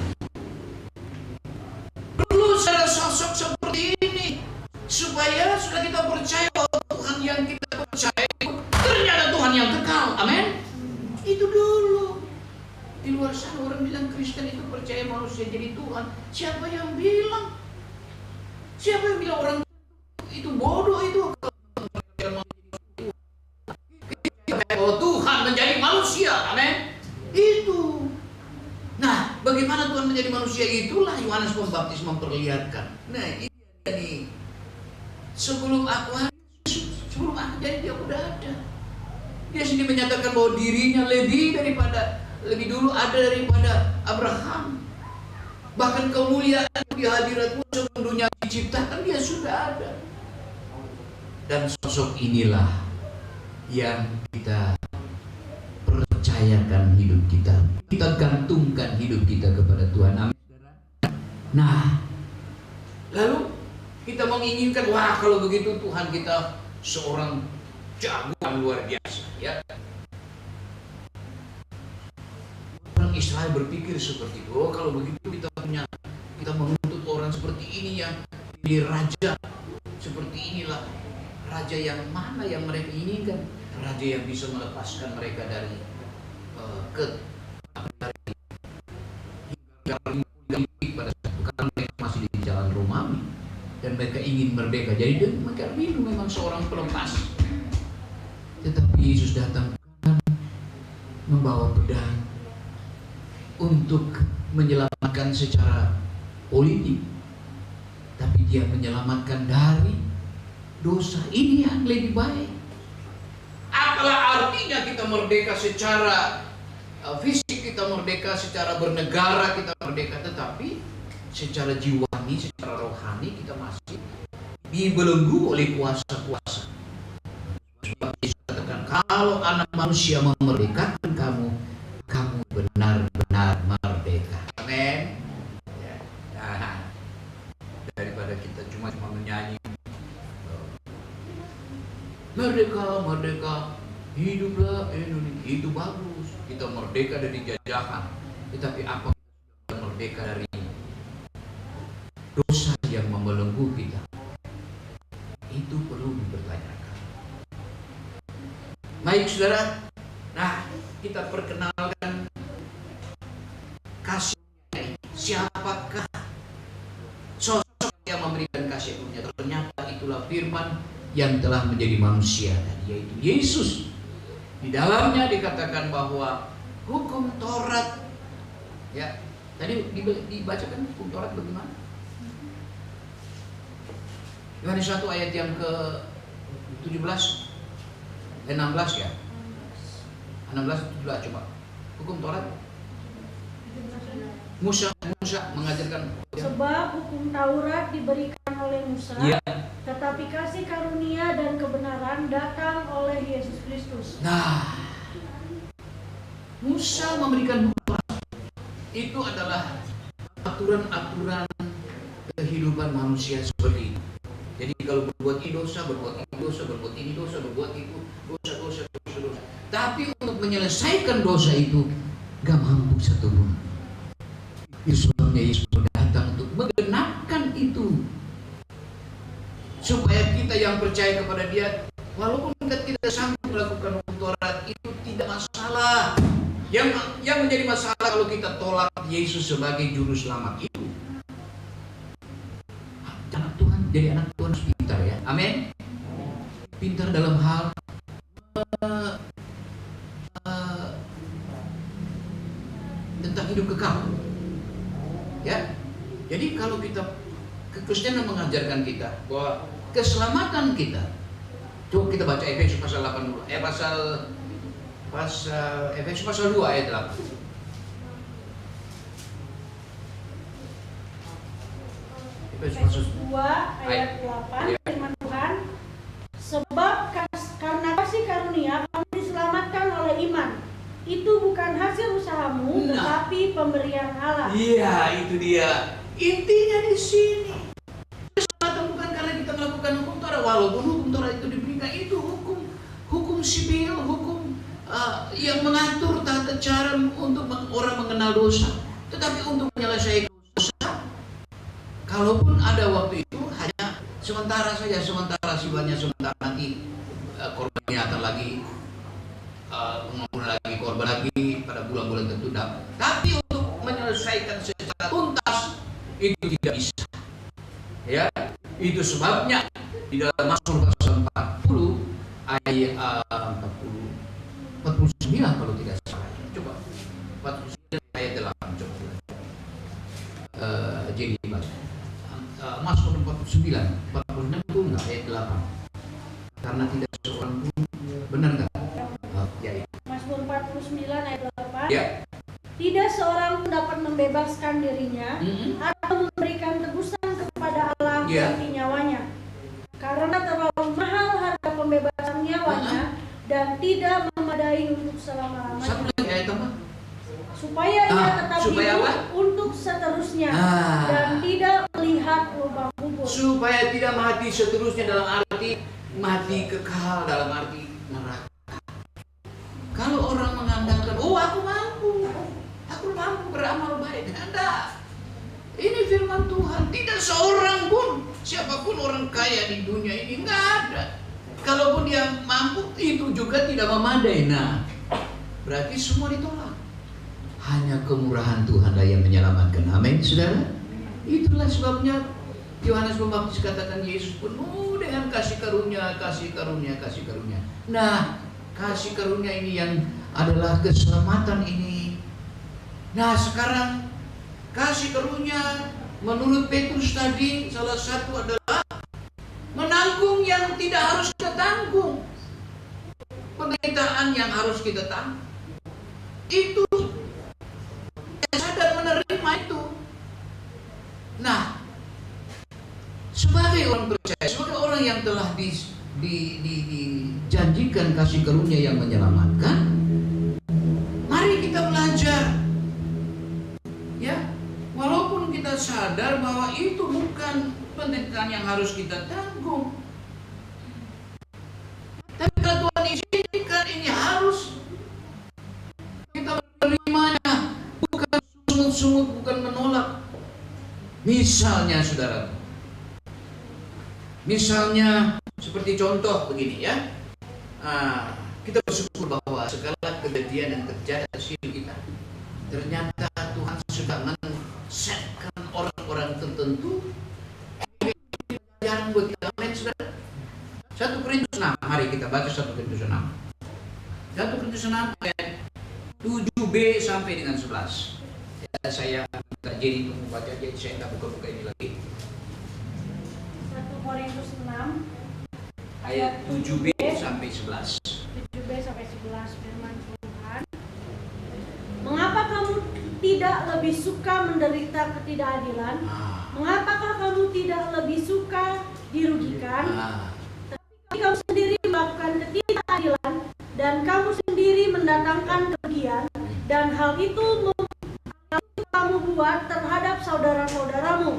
Perlu ada sosok seperti ini supaya sudah kita percaya bahwa Tuhan yang kita percaya ternyata Tuhan yang kekal. Amin. Itu dulu. Di luar sana orang bilang Kristen itu percaya manusia jadi Tuhan. Siapa yang bilang? Siapa yang bilang orang itu bodoh itu? Oh, Tuhan menjadi manusia, amin. Itu. Nah, bagaimana Tuhan menjadi manusia, itulah Yohanes Pembaptis memperlihatkan. Nah, ini jadi sebelum aku jadi dia udah ada. Dia sendiri menyatakan bahwa dirinya lebih dulu ada daripada Abraham. Bahkan kemuliaan di hadiratmu sebelum dunia diciptakan, dia sudah ada. Dan sosok inilah yang kita percayakan hidup kita. Kita gantungkan hidup kita kepada Tuhan. Amin. Nah, lalu kita menginginkan, wah kalau begitu Tuhan kita seorang jagoan luar biasa, ya. Israel berpikir seperti itu. Oh, kalau begitu kita menuntut orang seperti ini yang jadi raja. Seperti inilah raja yang mana yang mereka inginkan. Raja yang bisa melepaskan mereka dari pada satu karena mereka masih di jalan Romawi dan mereka ingin merdeka. Jadi mereka rindu memang seorang pelepas. Tetapi Yesus datang membawa pedang untuk menyelamatkan secara politik, tapi dia menyelamatkan dari dosa. Ini yang lebih baik. Apalah artinya kita merdeka secara fisik, kita merdeka secara bernegara, kita merdeka, tetapi secara jiwani, secara rohani kita masih dibelenggu oleh kuasa-kuasa. Sebab Yesus katakan, kalau anak manusia memerdekakan kamu, kamu benar-benar merdeka. Amin. Ya. Nah, daripada kita cuma menyanyi merdeka, merdeka, hiduplah Indonesia, itu bagus. Kita merdeka dari jajahan, tetapi apa kita merdeka dari dosa yang membelenggu kita? Itu perlu dipertanyakan. Baik saudara, nah kita perkenalkan kasih. Siapakah sosok yang memberikan kasih karunia? Ternyata itulah firman yang telah menjadi manusia, yaitu Yesus. Di dalamnya dikatakan bahwa hukum Taurat, ya tadi dibacakan hukum Taurat bagaimana? Yohanes 1 ayat yang ke 17, 16 ya, 16 coba. Hukum Taurat. Musa mengajarkan. Sebab hukum Taurat diberikan oleh Musa, ya. Tetapi kasih karunia dan kebenaran datang oleh Yesus Kristus. Nah, Musa memberikan hukum Taurat. Itu adalah aturan-aturan kehidupan manusia seperti itu. Jadi kalau berbuat ini dosa, berbuat ini dosa, berbuat ini dosa, berbuat itu dosa. Tapi untuk menyelesaikan dosa itu gak mampu satupun. Itu sebabnya Yesus datang untuk menggenapkan itu, supaya kita yang percaya kepada Dia, walaupun kita tidak sanggup melakukan hukum Taurat, itu tidak masalah. Yang menjadi masalah kalau kita tolak Yesus sebagai juru selamat itu. Anak Tuhan, jadi anak Tuhan harus pintar ya. Amin. Pintar dalam hal tentang hidup kekal. Ya. Jadi kalau kita Kekristenan mengajarkan kita bahwa keselamatan kita. Coba kita baca Efesus pasal 8 dulu. Efesus pasal 2 ayat 8. Efesus 2 ayat 8, firman Tuhan, sebab karena kasih karunia kamu diselamatkan oleh iman. Itu bukan hasil usahamu, tetapi pemberian Allah. Iya, itu dia. Intinya di sini. Keselamatan bukan karena kita melakukan hukum Taurat, walaupun hukum Taurat itu diberikan, itu hukum sipil, hukum yang mengatur tata cara untuk orang mengenal dosa. Tetapi untuk menyelesaikan dosa, kalaupun ada waktu itu hanya sementara saja, sementara sifatnya sementara, nanti korbannya akan lagi mengumpulkan lagi korban lagi pada bulan-bulan tertentu. Tapi untuk menyelesaikan secara tuntas itu tidak bisa. Ya, itu sebabnya di dalam Mazmur pasal 40 ayat 49 kalau tidak salah. Coba 49 ayat 8 coba. Jadi Mazmur 49 itu enggak ayat 8. Karena tidak seorang pun, benar enggak? Ya, Mazmur 49 ayat 8. Ya. Tidak seorang pun dapat membebaskan dirinya atau memberikan tebusan kepada Allah ganti nyawanya, karena terlalu mahal harga pembebasan nyawanya dan tidak memadai untuk selama-lamanya. Satu lagi ayat apa? Supaya ia tetap hidup untuk seterusnya dan tidak melihat lubang kubur. Supaya tidak mati seterusnya dalam arti mati kekal, dalam arti neraka. Kalau orang mengandalkan, oh aku mampu Enggak. Ini firman Tuhan. Tidak seorang pun, siapapun orang kaya di dunia ini, enggak ada. Kalaupun dia mampu, itu juga tidak memadai. Nah, berarti semua ditolak. Hanya kemurahan Tuhanlah yang menyelamatkan. Amin, saudara. Itulah sebabnya Yohanes Pembaptis katakan Yesus penuh dengan kasih karunia, kasih karunia, kasih karunia. Nah, kasih karunia ini yang adalah keselamatan ini. Nah, sekarang kasih karunia menurut Petrus tadi salah satu adalah menanggung yang tidak harus kita tanggung. Penderitaan yang harus kita tanggung. Itu sadar menerima itu. Nah, sebagai orang percaya, sebagai orang yang telah dijanjikan kasih karunia yang menyelamatkan, mari kita belajar. Ya, walaupun kita sadar bahwa itu bukan penderitaan yang harus kita tanggung, tapi kalau Tuhan izinkan ini harus kita menerimanya, bukan sungut-sungut, bukan menolak. Misalnya saudara, misalnya seperti contoh begini ya, kita bersyukur bahwa segala kejadian yang terjadi atas hidup kita, ternyata Tuhan sudah men-setkan orang-orang tertentu yang buat kita. Amin, saudara. 1 Korintus 6, mari kita baca 1 Korintus 6. 1 Korintus 6 ayat 7b sampai dengan 11. Ya, saya minta jadi untuk membaca, jadi saya tidak buka-buka ini lagi. 1 Korintus 6 Ayat 7b sampai 11. 7b sampai 11 firman Tuhan. Mengapa kamu tidak lebih suka menderita ketidakadilan? Mengapakah kamu tidak lebih suka dirugikan? Tapi kamu sendiri melakukan ketidakadilan dan kamu sendiri mendatangkan kerugian, dan hal itu kamu buat terhadap saudara-saudaramu.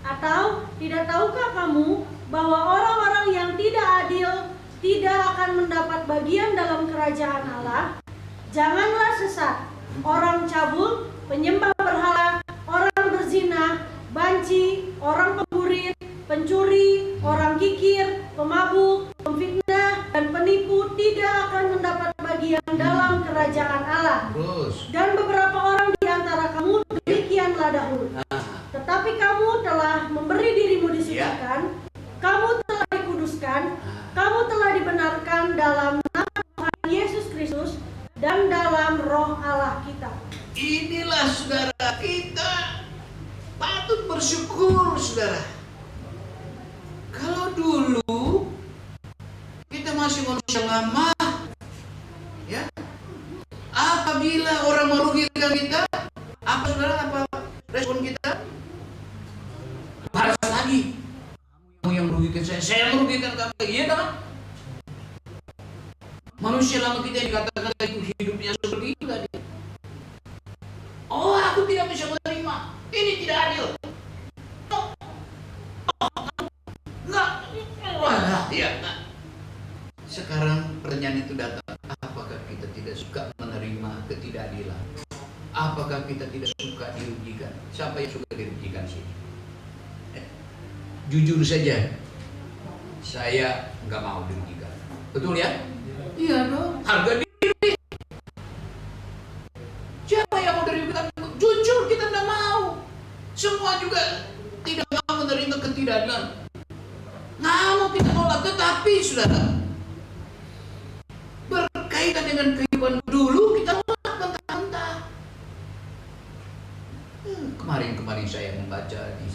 Atau tidak tahukah kamu bahwa orang-orang yang tidak adil tidak akan mendapat bagian dalam kerajaan Allah? Janganlah sesat. Orang cabul, penyembah berhala, orang berzina, banci, orang pemburit, pencuri, orang kikir, pemabuk, pemfitnah, dan penipu tidak akan mendapat bagian dalam kerajaan Allah. Dan beberapa orang di antara kamu demikianlah dahulu. Tetapi kamu telah memberi dirimu disucikan, kamu telah dikuduskan, kamu telah dibenarkan dalam nama Tuhan Yesus Kristus dan dalam roh Allah kita. Inilah saudara, kita patut bersyukur saudara. Kalau dulu kita masih manusia lama, ya, apabila orang merugikan kita, apa saudara, apa respon kita? Balas lagi. Kamu yang merugikan saya merugikan kamu. Iya kan? Manusia lama kita yang dikatakan itu hidupnya seperti itu tadi. Oh, aku tidak bisa menerima. Ini tidak adil. Enggak. Ya. Sekarang pertanyaan itu datang. Apakah kita tidak suka menerima ketidakadilan? Apakah kita tidak suka dirugikan? Siapa yang suka dirugikan sih? Jujur saja, saya nggak mau dirugikan. Betul ya? Iya dong. Harga diri. Siapa yang mau dirugikan? Jujur kita nggak mau. Semua juga tidak mau menerima ketidakadilan. Nggak mau kita tolak. Tetapi saudara, berkaitan dengan kehidupan dulu kita tolak mentah-mentah. Kemarin saya membaca di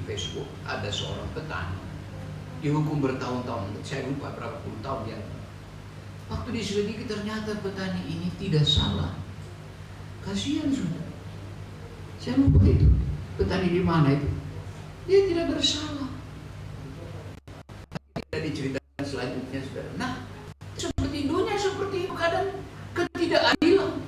Facebook, ada seorang petani dihukum bertahun-tahun, saya lupa berapa puluh tahun ya. Waktu diselidiki ternyata petani ini tidak salah. Kasihan sudah. Saya lupa itu petani di mana itu. Dia tidak bersalah. Tidak diceritakan selanjutnya saudara. Nah, seperti dunia seperti itu kadang ketidakadilan.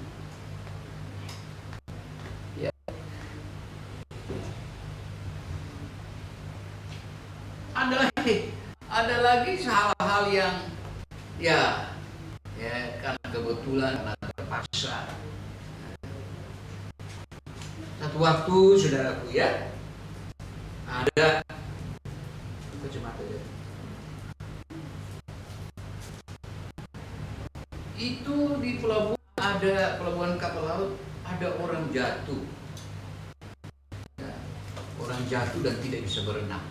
Ada lagi hal-hal yang ya karena kebetulan, karena terpaksa. Satu Sewaktu-waktu saudaraku ya, ada kacamata ya. Itu di pelabuhan kapal laut ada orang jatuh. Ya, orang jatuh dan tidak bisa berenang.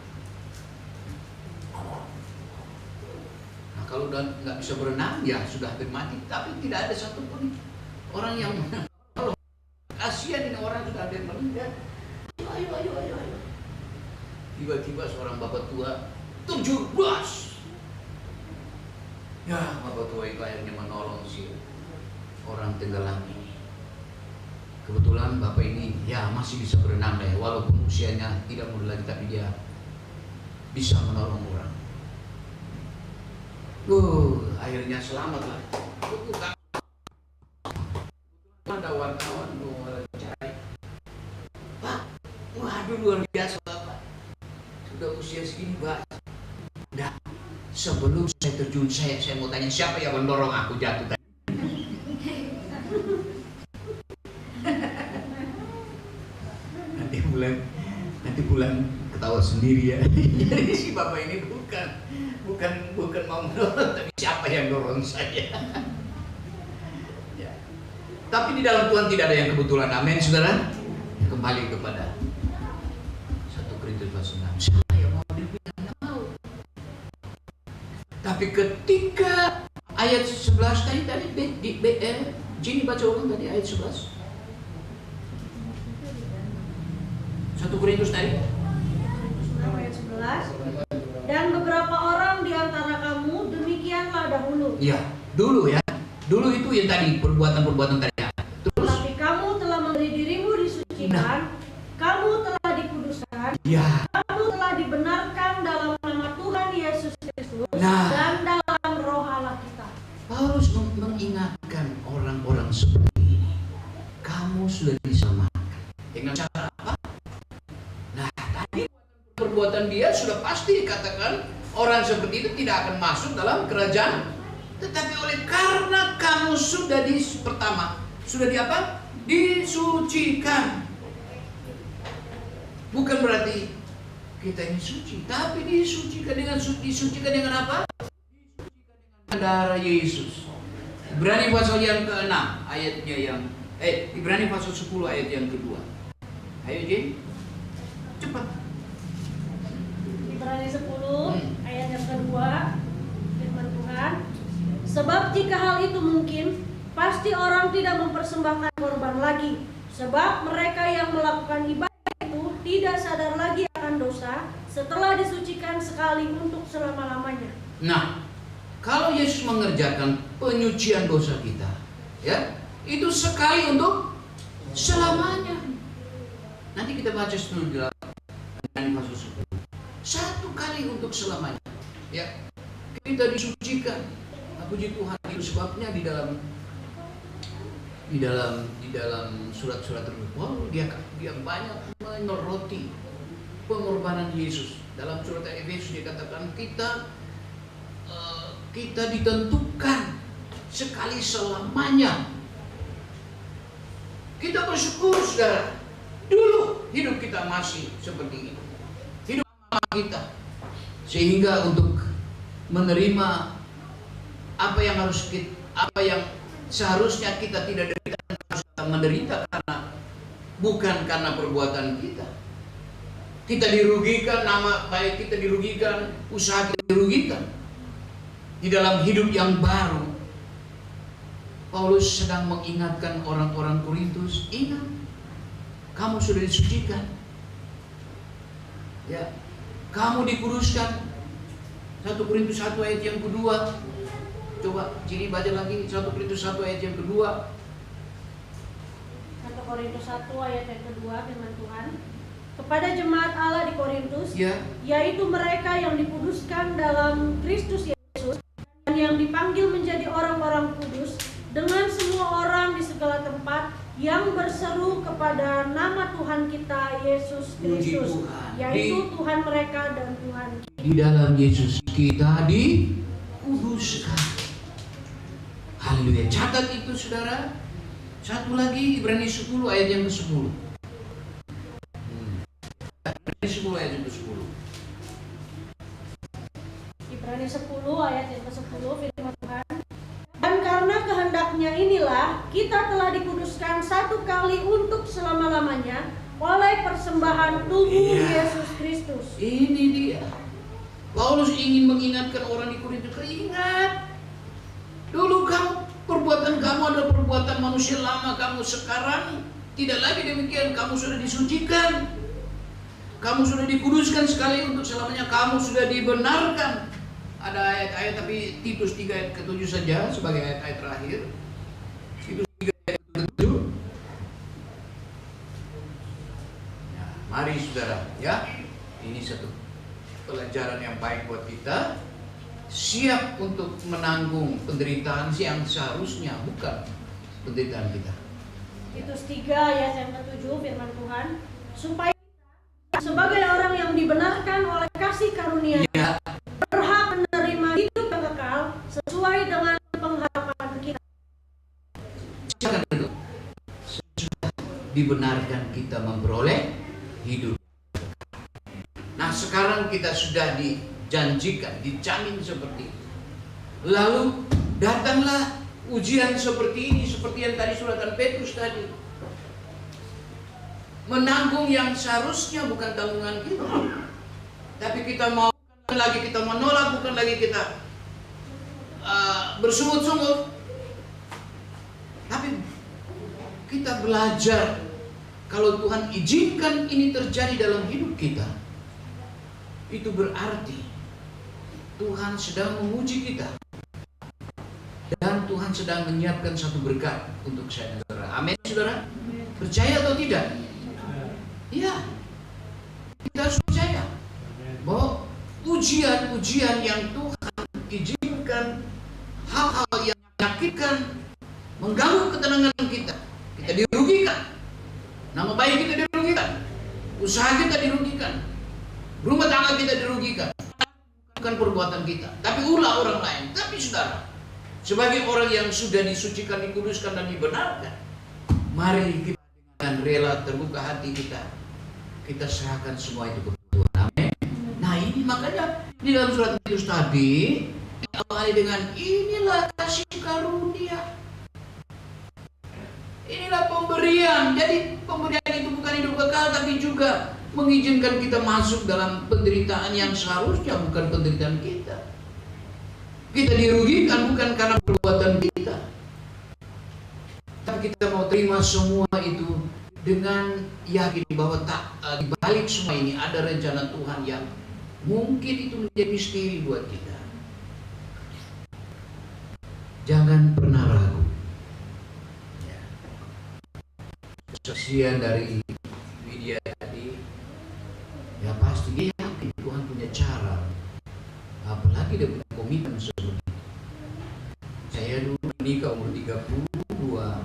Nah, kalau udah nggak bisa berenang ya sudah hampir mati, tapi tidak ada satupun orang yang kasihan ini orang sudah ada yang meninggal. Ayo. Tiba-tiba seorang bapak tua terjun bas. Ya, bapak tua itu akhirnya menolong si orang tenggelam ini. Kebetulan bapak ini ya masih bisa berenang deh, walaupun usianya tidak muda lagi, tapi dia bisa menolong orang. Akhirnya selamat lah. Ada wartawan cari, Pak, waduh luar biasa Bapak, sudah usia segini Pak. Nah, sebelum saya terjun saya mau tanya siapa yang mendorong aku jatuh tadi. nanti bulan ketawa sendiri ya. Jadi si Bapak ini bukan mau mendorong, tapi siapa yang dorong saya. Tapi di dalam Tuhan tidak ada yang kebetulan, amin saudara. Kembali kepada 1 Korintus pasal 6. Siapa yang mau dibilang mau? Tapi ketika ayat 11 tadi Jini baca ulang tadi ayat 11. 1 Korintus tadi. Ayat 11. Dan beberapa orang di antara kamu demikianlah dahulu. Iya, dulu ya. Dulu itu yang tadi perbuatan-perbuatan tadi. Terus tapi kamu telah memberi dirimu disucikan, kamu telah dikuduskan, ya. Kamu telah dibenarkan dalam nama Tuhan Yesus Kristus dan dalam Roh Allah kita. Paulus mengingatkan orang-orang seperti ini, kamu sudah diselamatkan. Dengan cara apa? Nah, tadi perbuatan dia sudah pasti dikatakan orang seperti itu tidak akan masuk dalam kerajaan. Tetapi oleh karena kamu sudah sudah disucikan. Bukan berarti kita ini suci, tapi disucikan dengan apa? Disucikan dengan darah Yesus. Ibrani pasal yang ke-6 ayatnya yang Ibrani pasal 10 ayat yang kedua. Ayo Jen, cepat. Ibrani 10 ayat yang kedua, firman Tuhan. Sebab jika hal itu mungkin, pasti orang tidak mempersembahkan korban lagi. Sebab mereka yang melakukan ibadah itu tidak sadar lagi akan dosa setelah disucikan sekali untuk selama-lamanya. Nah, kalau Yesus mengerjakan penyucian dosa kita, ya, itu sekali untuk selamanya. Nanti kita baca dulu di dalam pasal 10. Satu kali untuk selamanya. Ya, kita disucikan. Puji Tuhan, itu sebabnya di dalam surat-surat tertentu dia banyak menyoroti pengorbanan Yesus. Dalam surat Efesus dikatakan kita ditentukan sekali selamanya. Kita bersyukur saudara, dulu hidup kita masih seperti ini, hidup kita, sehingga untuk menerima apa yang seharusnya kita tidak derita, harus menderita bukan karena perbuatan kita. Kita dirugikan, nama baik kita dirugikan, usaha kita dirugikan. Di dalam hidup yang baru, Paulus sedang mengingatkan orang-orang Korintus, ingat, kamu sudah disucikan, ya, kamu dikuduskan. 1 Korintus 1 ayat yang kedua. Coba Ciri baca lagi 1 Korintus 1 ayat yang kedua. 1 Korintus 1 ayat yang kedua, firman Tuhan. Kepada jemaat Allah di Korintus, yaitu mereka yang dikuduskan dalam Kristus Yesus dan yang dipanggil menjadi orang-orang kudus, dengan semua orang di segala tempat yang berseru kepada nama Tuhan kita Yesus Kristus, yaitu Tuhan mereka dan Tuhan kita. Di dalam Yesus kita dikuduskan. Haleluya. Catat itu saudara. Satu lagi Ibrani 10 ayat yang ke-10. yang ke-10 firman Tuhan. Dan karena kehendaknya inilah kita telah dikuduskan satu kali untuk selama-lamanya oleh persembahan tubuh Yesus Kristus. Ini dia. Paulus ingin mengingatkan orang di Korintus, ingat. Dulu perbuatan kamu adalah perbuatan manusia lama kamu, sekarang tidak lagi demikian, kamu sudah disucikan. Kamu sudah dikuduskan sekali untuk selamanya, kamu sudah dibenarkan. Ada ayat-ayat, tapi Titus 3 ayat ke-7 saja sebagai ayat-ayat terakhir. Titus 3 ayat ke-7. Nah, mari saudara, ya. Ini satu pelajaran yang baik buat kita. Siap untuk menanggung penderitaan yang seharusnya bukan penderitaan kita. Titus 3 ayat yang ke-7 firman Tuhan, supaya sebagai orang yang dibenarkan oleh kasih karunia berhak menerima hidup yang kekal sesuai dengan pengharapan kita. Silakan dulu. Sesudah dibenarkan kita memperoleh hidup. Nah, sekarang kita sudah dijanjikan, dijamin seperti itu. Lalu datanglah ujian seperti ini, seperti yang tadi suratan Petrus tadi. Menanggung yang seharusnya bukan tanggungan kita, tapi kita mau, bukan lagi kita menolak, bukan lagi kita bersungut-sungut, tapi kita belajar kalau Tuhan izinkan ini terjadi dalam hidup kita, itu berarti Tuhan sedang menguji kita dan Tuhan sedang menyiapkan satu berkat untuk saya dan saudara. Amin, saudara. Percaya atau tidak? Ya, kita harus percaya bahwa ujian-ujian yang Tuhan izinkan, hal-hal yang menyakitkan, mengganggu ketenangan kita dirugikan, nama baik kita dirugikan, usaha kita dirugikan, rumah tangga kita dirugikan, bukan perbuatan kita, tapi ulah orang lain. Tapi saudara, sebagai orang yang sudah disucikan, dikuduskan dan dibenarkan, mari kita dengan rela terbuka hati kita serahkan semua itu ke Tuhan. Amin. Nah, ini makanya di dalam surat Titus tadi diawali dengan inilah kasih karunia, inilah pemberian. Jadi pemberian itu bukan hidup kekal, tapi juga mengizinkan kita masuk dalam penderitaan yang seharusnya bukan penderitaan kita. Kita dirugikan bukan karena perbuatan kita, tapi kita mau terima semua itu dengan yakin bahwa di balik semua ini ada rencana Tuhan yang mungkin itu menjadi misteri buat kita. Jangan pernah ragu. Ya. Kesaksian dari Widya tadi, ya pasti dia yakin Tuhan punya cara. Apalagi dia punya komitmen seperti itu. Saya dulu nikah umur 32.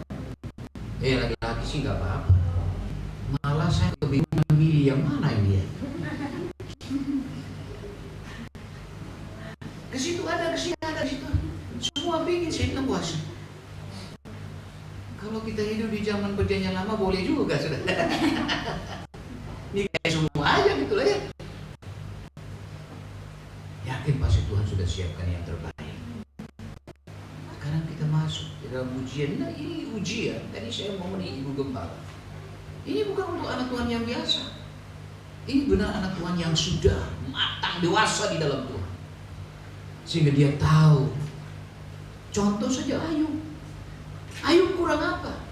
Laki-laki sih nggak apa-apa. Malah saya kebingungan milih yang mana ini ya. Ke situ ada, ke sini ada, ke situ. Semua bikin saya puasa. Kalau kita hidup di zaman perjanjian lama boleh juga sudah. Ini kayak semua aja gitu lah ya. Yakin pasti Tuhan sudah siapkan yang terbaik. Sekarang kita masuk ke dalam ujian. Nah, ini ujian. Tadi saya mau Ibu Gembala. Ini bukan untuk anak Tuhan yang biasa. Ini benar anak Tuhan yang sudah matang, dewasa di dalam Tuhan. Sehingga dia tahu. Contoh saja Ayub. Ayub kurang apa?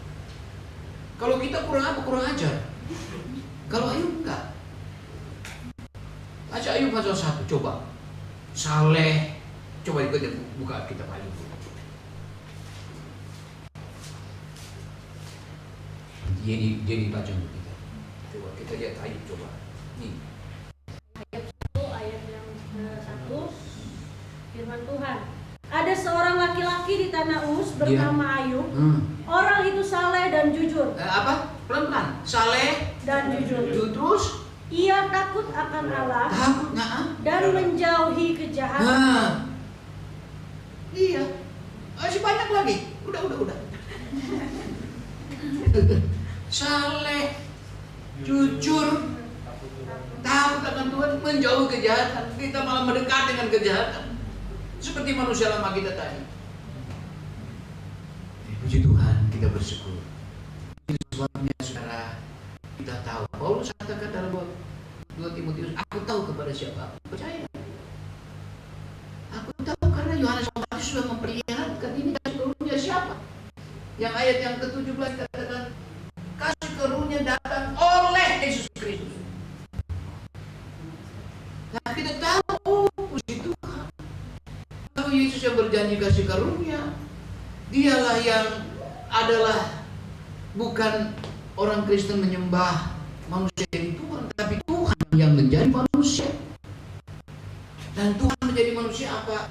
Kalau kita kurang apa? Kurang ajar. Kalau Ayub enggak. Baca Ayub pasal 1, coba. Saleh. Coba kita buka kitab Ayub. Jadi baca untuk kita. Coba kita lihat Ayub, coba. Nih. Ayat 1 ayat yang ke-1 firman Tuhan. Ada seorang laki-laki di tanah Uz bernama Ayub. Orang itu saleh dan jujur. Apa? Pelan-pelan. Saleh dan jujur. Terus ia takut akan Allah. Takut dan menjauhi kejahatan. Iya. Masih banyak lagi. Udah. Saleh, jujur, takut akan Tuhan, menjauhi kejahatan. Kita malah mendekat dengan kejahatan. seperti manusia lama kita tadi. Puji Tuhan, kita bersyukur. Itu sebabnya saudara, kita tahu Paulus katakan dalam 2 Timotius, aku tahu kepada siapa aku percaya. Aku tahu karena Yohanes Pembaptis sudah memperlihatkan ini kasih karunia siapa. Yang ayat yang ke-17 katakan kasih karunia datang oleh Yesus Kristus. Nah kita tahu, puji Tuhan, kalau Yesus yang berjanji kasih karunia, dialah yang adalah bukan orang Kristen menyembah manusia jadi Tuhan, tapi Tuhan yang menjadi manusia. Dan Tuhan menjadi manusia apa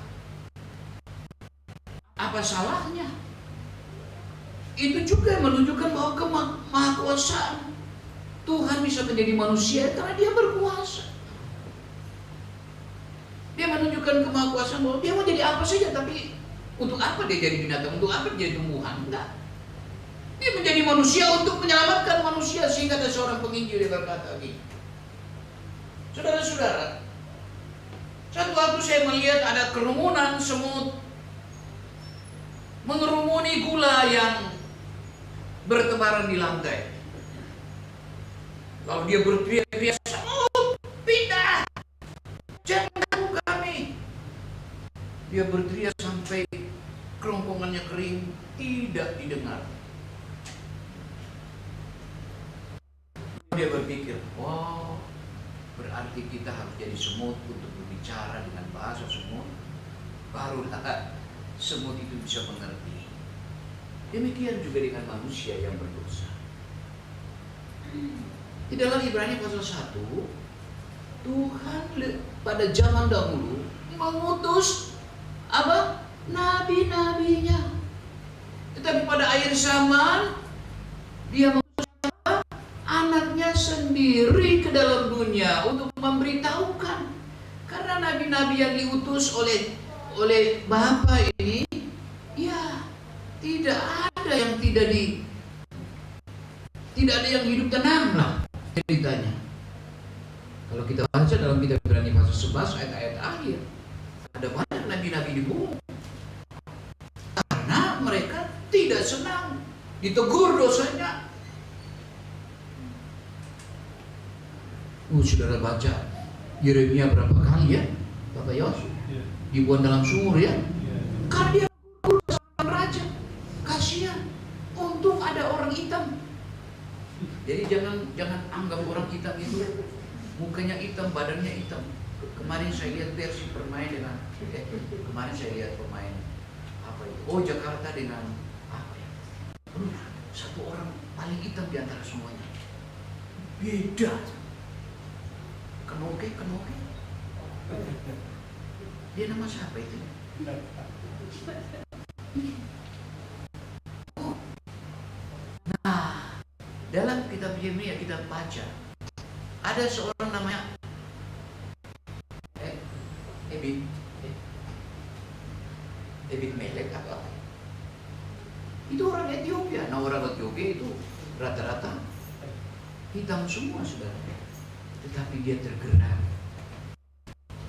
salahnya? Itu juga menunjukkan bahwa kemahakuasaan Tuhan bisa menjadi manusia karena Dia berkuasa. Dia menunjukkan kemahakuasaan bahwa Dia mau jadi apa saja, tapi untuk apa Dia jadi binatang? Untuk apa Dia jadi tumbuhan? Enggak. Dia menjadi manusia untuk menyelamatkan manusia, sehingga ada seorang penginjil yang berkata gini. Saudara-saudara, satu waktu saya melihat ada kerumunan semut mengerumuni gula yang bertebaran di lantai. Lalu dia berteriak-teriak, "Semut, pindah! Jangan ganggu kami!" Dia berteriak sampai kerongkongannya kering, tidak didengar. Dia berpikir, wow, berarti kita harus jadi semut untuk berbicara dengan bahasa semut. Barulah semut itu bisa mengerti. Demikian juga dengan manusia yang berdosa. Di dalam Ibrani pasal 1, Tuhan pada zaman dahulu mengutus apa? Nabi-nabinya. Tetapi pada akhir zaman Dia mengutus apa? Anaknya sendiri ke dalam dunia untuk memberitahukan. Karena nabi-nabi yang diutus oleh Bapa ini, ya tidak ada yang tidak ada yang hidup tenang lah ceritanya. Kalau kita baca dalam kitab Ibrani pasal 11 ayat-ayat akhir, ada banyak nabi-nabi dibunuh karena mereka tidak senang ditegur dosanya. Saudara baca Yeremia berapa kali ya, Bapak Yos? Dibuang dalam sumur ya? Karena dia guru sama raja. Kasihan. Untung ada orang hitam. Jadi jangan anggap orang hitam itu mukanya hitam, badannya hitam. Kemarin saya lihat versi pemain dengan kemarin saya lihat pemain apa itu? Oh, Jakarta dengan apa ya? Satu orang paling hitam di antara semuanya. Beda. Kenoke. Dia nama siapa itu? Nah, dalam kitab Yeremia kita baca ada seorang namanya Ebed Melek apa? Itu orang Ethiopia. Nah, orang Ethiopia itu rata-rata hitam semua, saudara. Tetapi dia tergerak.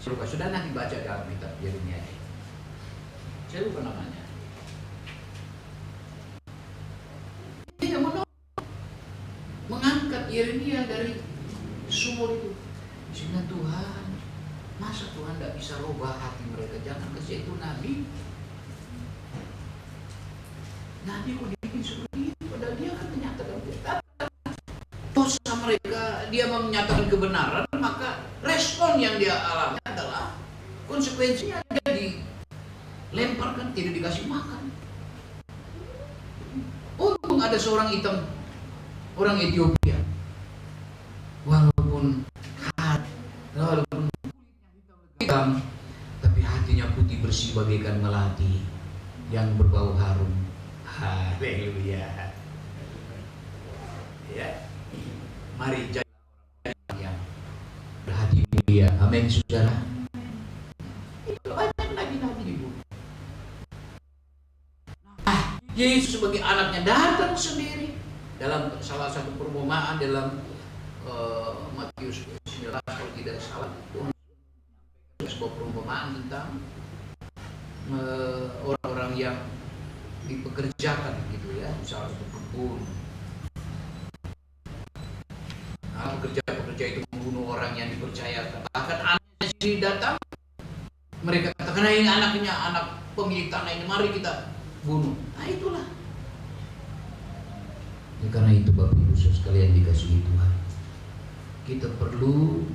Sudah nanti baca dalam kitab Yeremia. Saya lupa namanya. Dia mengangkat Yeremia dari sumur itu. Sehingga Tuhan, masa Tuhan tidak bisa rubah hati mereka? Jangan kasih itu nabi. Nabi kok dibikin seperti itu? Padahal dia kan menyatakan dosa mereka, dia menyatakan kebenaran, maka respon yang dia alami adalah konsekuensinya dia dilemparkan, tidak dikasih makan. Untung ada seorang hitam, orang Ethiopia, walaupun hitam, tapi hatinya putih bersih bagaikan melati yang berbau harum. Haleluya. Ya. Mari jadi orang yang berhati mulia. Amin, saudara. Itu banyak nabi-nabi dibunuh. Yesus sebagai anaknya datang sendiri dalam salah satu perumpamaan dalam Matius 19 kalau tidak salah. Sebuah perumpamaan tentang orang-orang yang dipekerjakan gitu ya, misalnya kebun. Nah, pekerja-pekerja itu membunuh orang yang dipercayakan. Bahkan anaknya sendiri datang, mereka katakan, nah ini anaknya, anak pemilik tanah ini, mari kita bunuh. Nah itulah. Ya, karena itu Bapak Ibu sekalian dikasihi Tuhan, kita perlu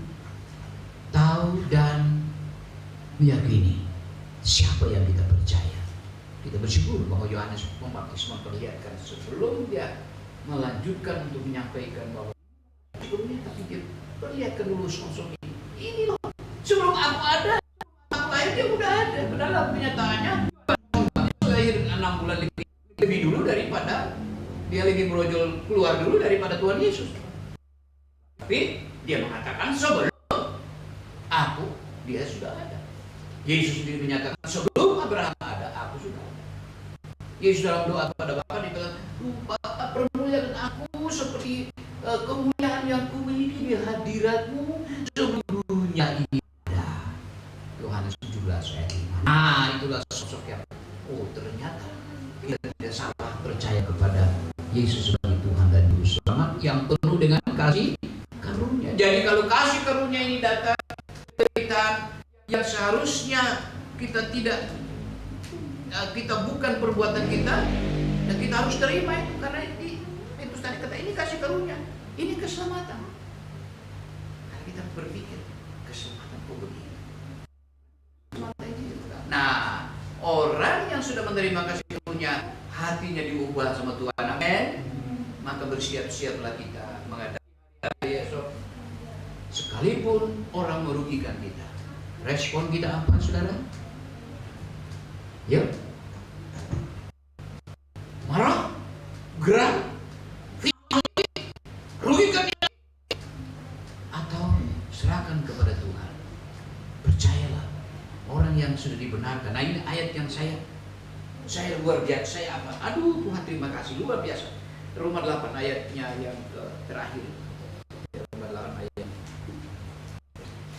tahu dan meyakini siapa yang kita percaya. Kita bersyukur bahwa Yohanes Pembaptis memperlihatkan sebelum dia melanjutkan untuk menyampaikan bahwa sebelumnya, tapi dia perlihatkan dulu sosok ini. Ini loh, sebelum aku ada, aku lahir dia udah ada. Padahal kenyataannya lahir 6 bulan lebih dulu daripada dia lagi merojol keluar dulu daripada Tuhan Yesus. Tapi dia mengatakan sebelum aku, dia sudah ada. Yesus sendiri menyatakan sebelum Abraham ada, aku sudah ada. Yesus dalam doa kepada Bapa dia bilang, Bapa permuliakan aku seperti kemuliaan yang kumiliki di hadiratmu sebelum dunia ini ada. Yohanes 17 ayat 5. Nah itulah sosok yang ternyata kita tidak salah percaya kepada Yesus sebagai Tuhan dan Juru Selamat yang penuh dengan kasih karunia. Jadi kalau kasih karunia ini datang penderitaan yang seharusnya kita tidak, kita bukan perbuatan kita, dan kita harus terima itu, karena itu tadi kata ini kasih karunia, ini keselamatan. Nah, kita berpikir keselamatan kok begini. Nah, orang yang sudah menerima kasih karunia, hatinya diubah sama Tuhan, amin. Maka bersiap-siaplah kita menghadapi hari esok, sekalipun orang merugikan kita. Respon kita apa, saudara? Ya, marah, geram, rugikan dia, atau serahkan kepada Tuhan. Percayalah, orang yang sudah dibenarkan. Nah ini ayat yang saya luar biasa, saya apa? Aduh Tuhan terima kasih, luar biasa. Roma 8 ayatnya yang terakhir. Roma 8 ayat.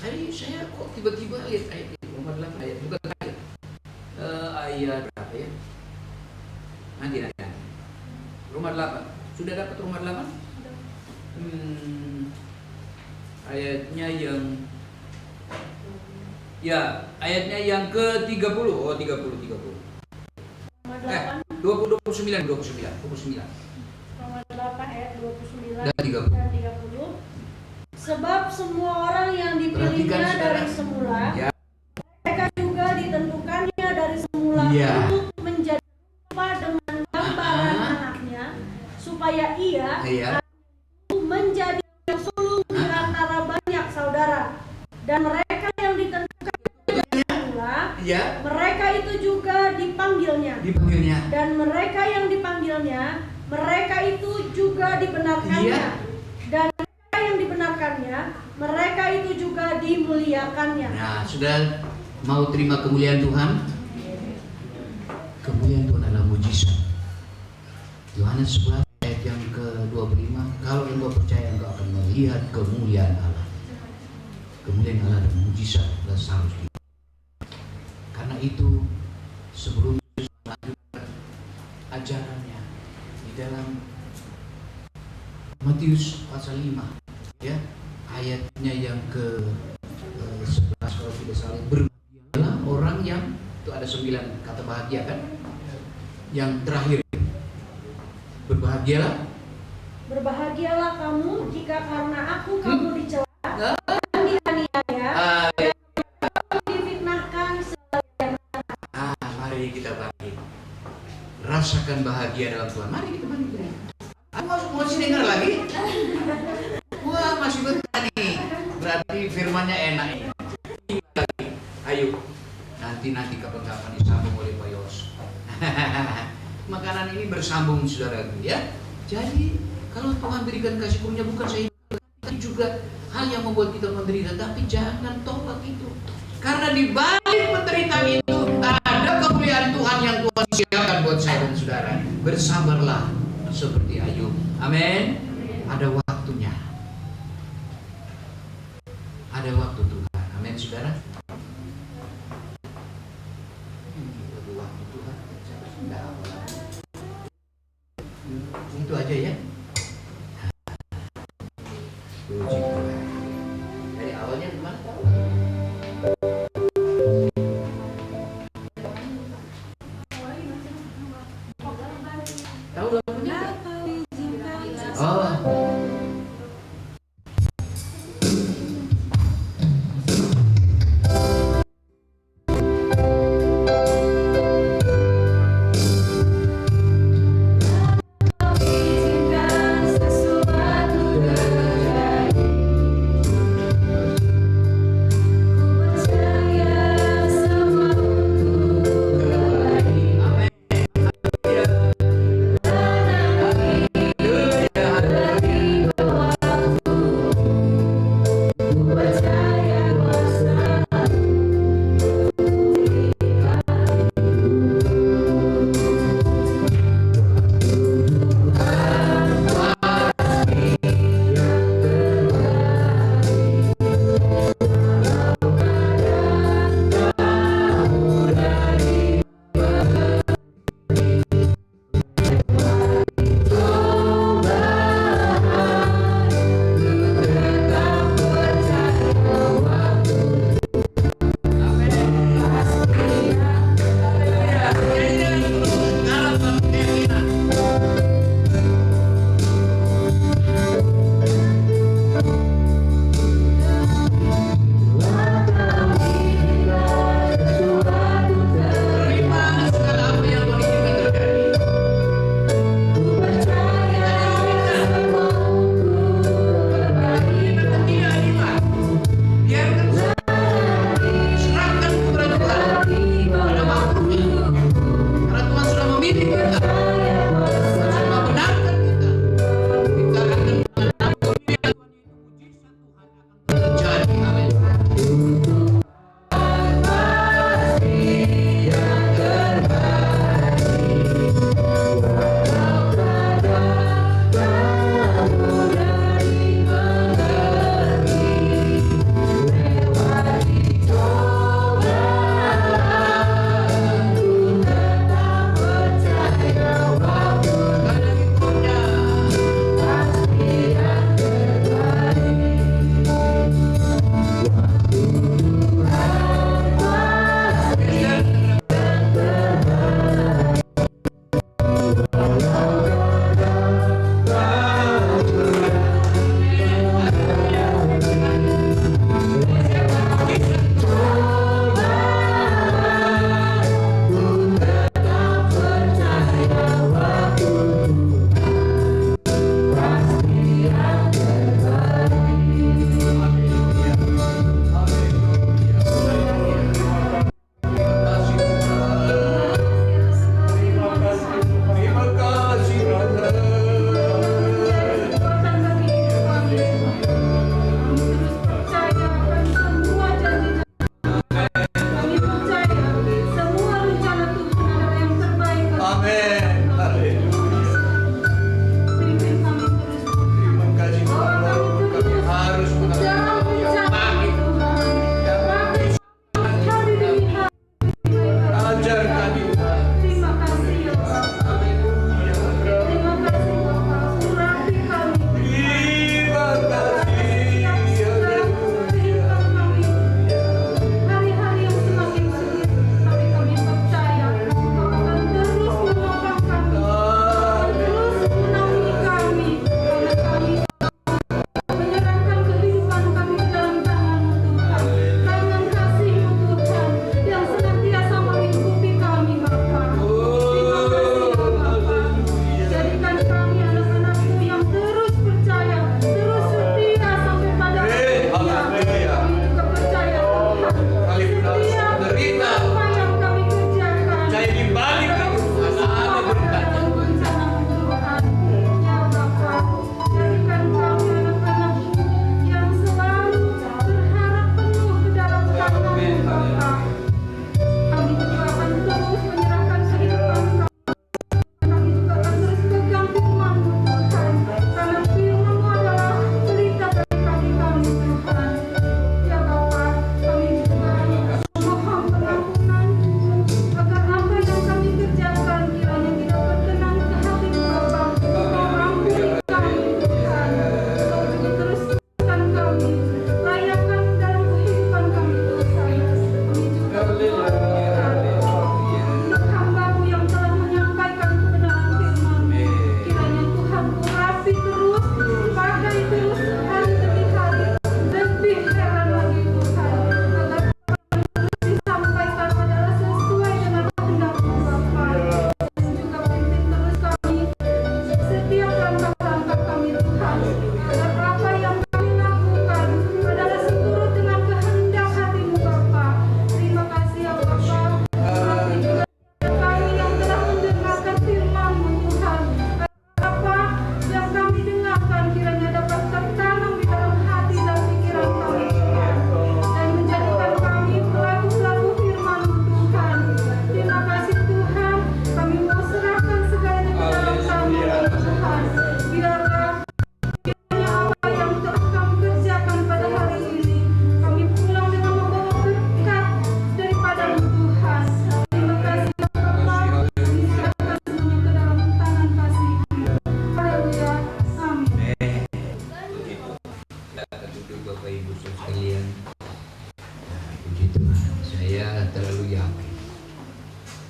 Tadi saya kok tiba-tiba lihat ayat ini, Roma 8 ayat, bukan terakhir. Ayat berapa ya? Nanti. Roma 8. Sudah dapat Roma 8? Ayatnya yang ayatnya yang ke-30. Oh, 30. 29. Roma 8 ayat 29 dan 30. Sebab semua orang yang dipilihnya dari semula, ya, mereka juga ditentukannya dari semula untuk menjadi serupa dengan gambaran anaknya, supaya ia menjadi yang sulung di antara banyak saudara. Dan mereka yang ditentukan dari semula, mereka itu juga dipanggilnya. Dan mereka yang dipanggilnya, mereka itu juga dibenarkannya. Dan mereka yang dibenarkannya, mereka itu juga dimuliakannya. Nah, sudah mau terima kemuliaan Tuhan? Kemuliaan Tuhan adalah mujizat. Yohanes 11 ayat yang ke-25, kalau engkau percaya engkau akan melihat kemuliaan Allah. Kemuliaan Allah dan mujizat adalah harus di. Karena itu sebelum Yesus melanjutkan ajarannya di dalam Matius pasal 5, ya, ayatnya yang ke-11 kalau tidak salah, berbahagialah orang yang, itu ada 9 kata bahagia kan? Yang terakhir, berbahagialah kamu jika karena aku kamu dicela dan dianiaya dan difitnahkan segala. Mari kita bangkit, rasakan bahagia dalam Tuhan. Mari kita bangkit. Aku masih dengar lagi. Wah, masih betah nih. Berarti firmannya enak ini. Ayo, nanti kapan-kapan disambung oleh Pak Yos. Makanan ini bersambung, saudaraku, ya. Jadi kalau Tuhan berikan kasih karunia, bukan saya, tapi juga hal yang membuat kita menderita, tapi jangan tolak itu. Karena di balik penderitaan itu ada kemuliaan Tuhan yang Tuhan siapkan buat saya dan saudara. Bersabarlah seperti Ayub. Amin. Ada waktunya. Ada waktu Tuhan. Amin, saudara. aja ya. Puji Tuhan. Dari awalnya gimana tahu? Tahu lagunya? Oh. Izinkan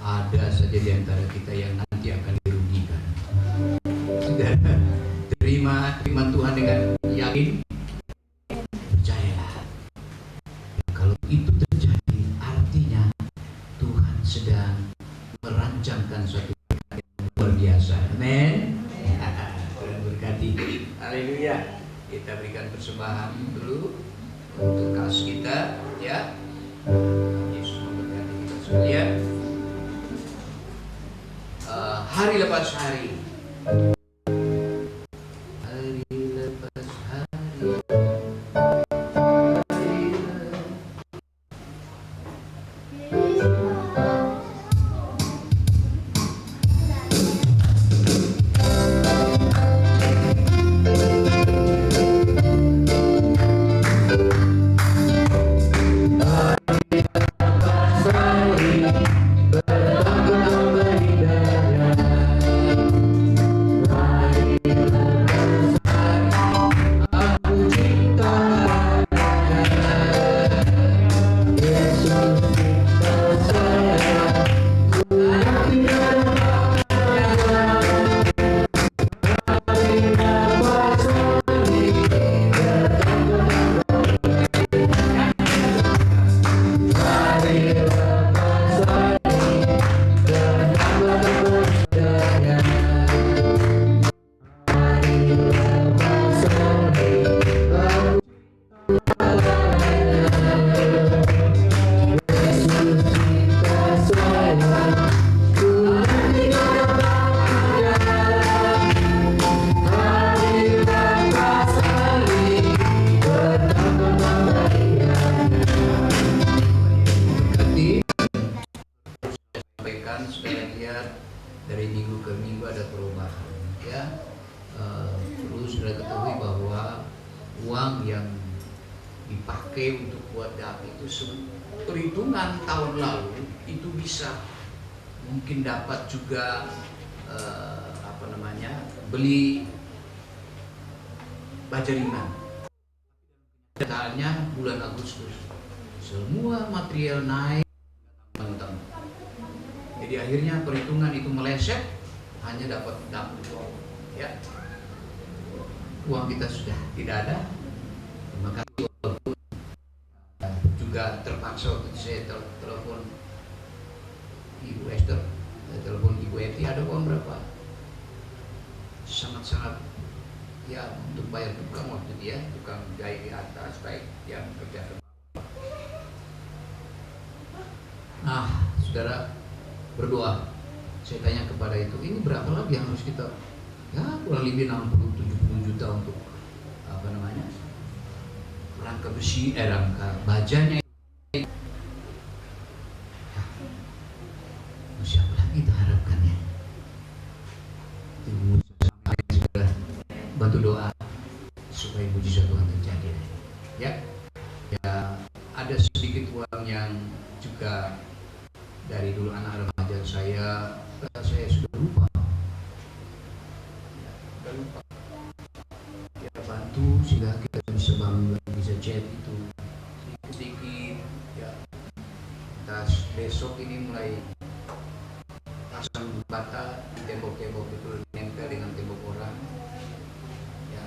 ada saja di antara kita yang nanti akan dirugikan. Saudara, terima firman Tuhan dengan yakin, percayalah. Kalau itu terjadi, artinya Tuhan sedang merancangkan suatu yang luar biasa. Amin. Tuhan berkati. Haleluya. Kita berikan persembahan dulu untuk kaos kita, ya. Yesus memberkati kita sekalian. Hari lepas hari. Hari lepas hari. Dari minggu ke minggu ada perubahan, ya. Perlu sudah ketahui bahwa uang yang dipakai untuk buat dapur itu perhitungan tahun lalu itu bisa mungkin dapat juga beli baja ringan. Kenyataannya bulan Agustus semua material naik. Jadi akhirnya perhitungan itu meleset, hanya dapat dapur, ya. Uang kita sudah tidak ada. Terima kasih, walaupun juga terpaksa waktu saya telepon Ibu Esther, telepon Ibu Eti, ada uang berapa? Sangat-sangat ya untuk bayar tukang waktu dia, tukang jahit di atas, baik yang kerja. Nah, saudara, berdoa. Saya tanya kepada itu, ini berapa lagi yang harus kita, ya kurang lebih 60-70 juta untuk rangka besi, rangka bajanya. Ya, siapa lagi kita harapkan ya? Ibu juga bantu doa supaya mujizat Tuhan terjadi. Ya, ya ada sedikit uang yang juga dari dulu anak remaja saya sudah lupa. Ya, lupa. Ya bantu sehingga kita bisa bangun, bisa chat itu sedikit. Ya, tas besok ini mulai pasang bata di tembok-tembok itu nempel dengan tembok orang. Ya,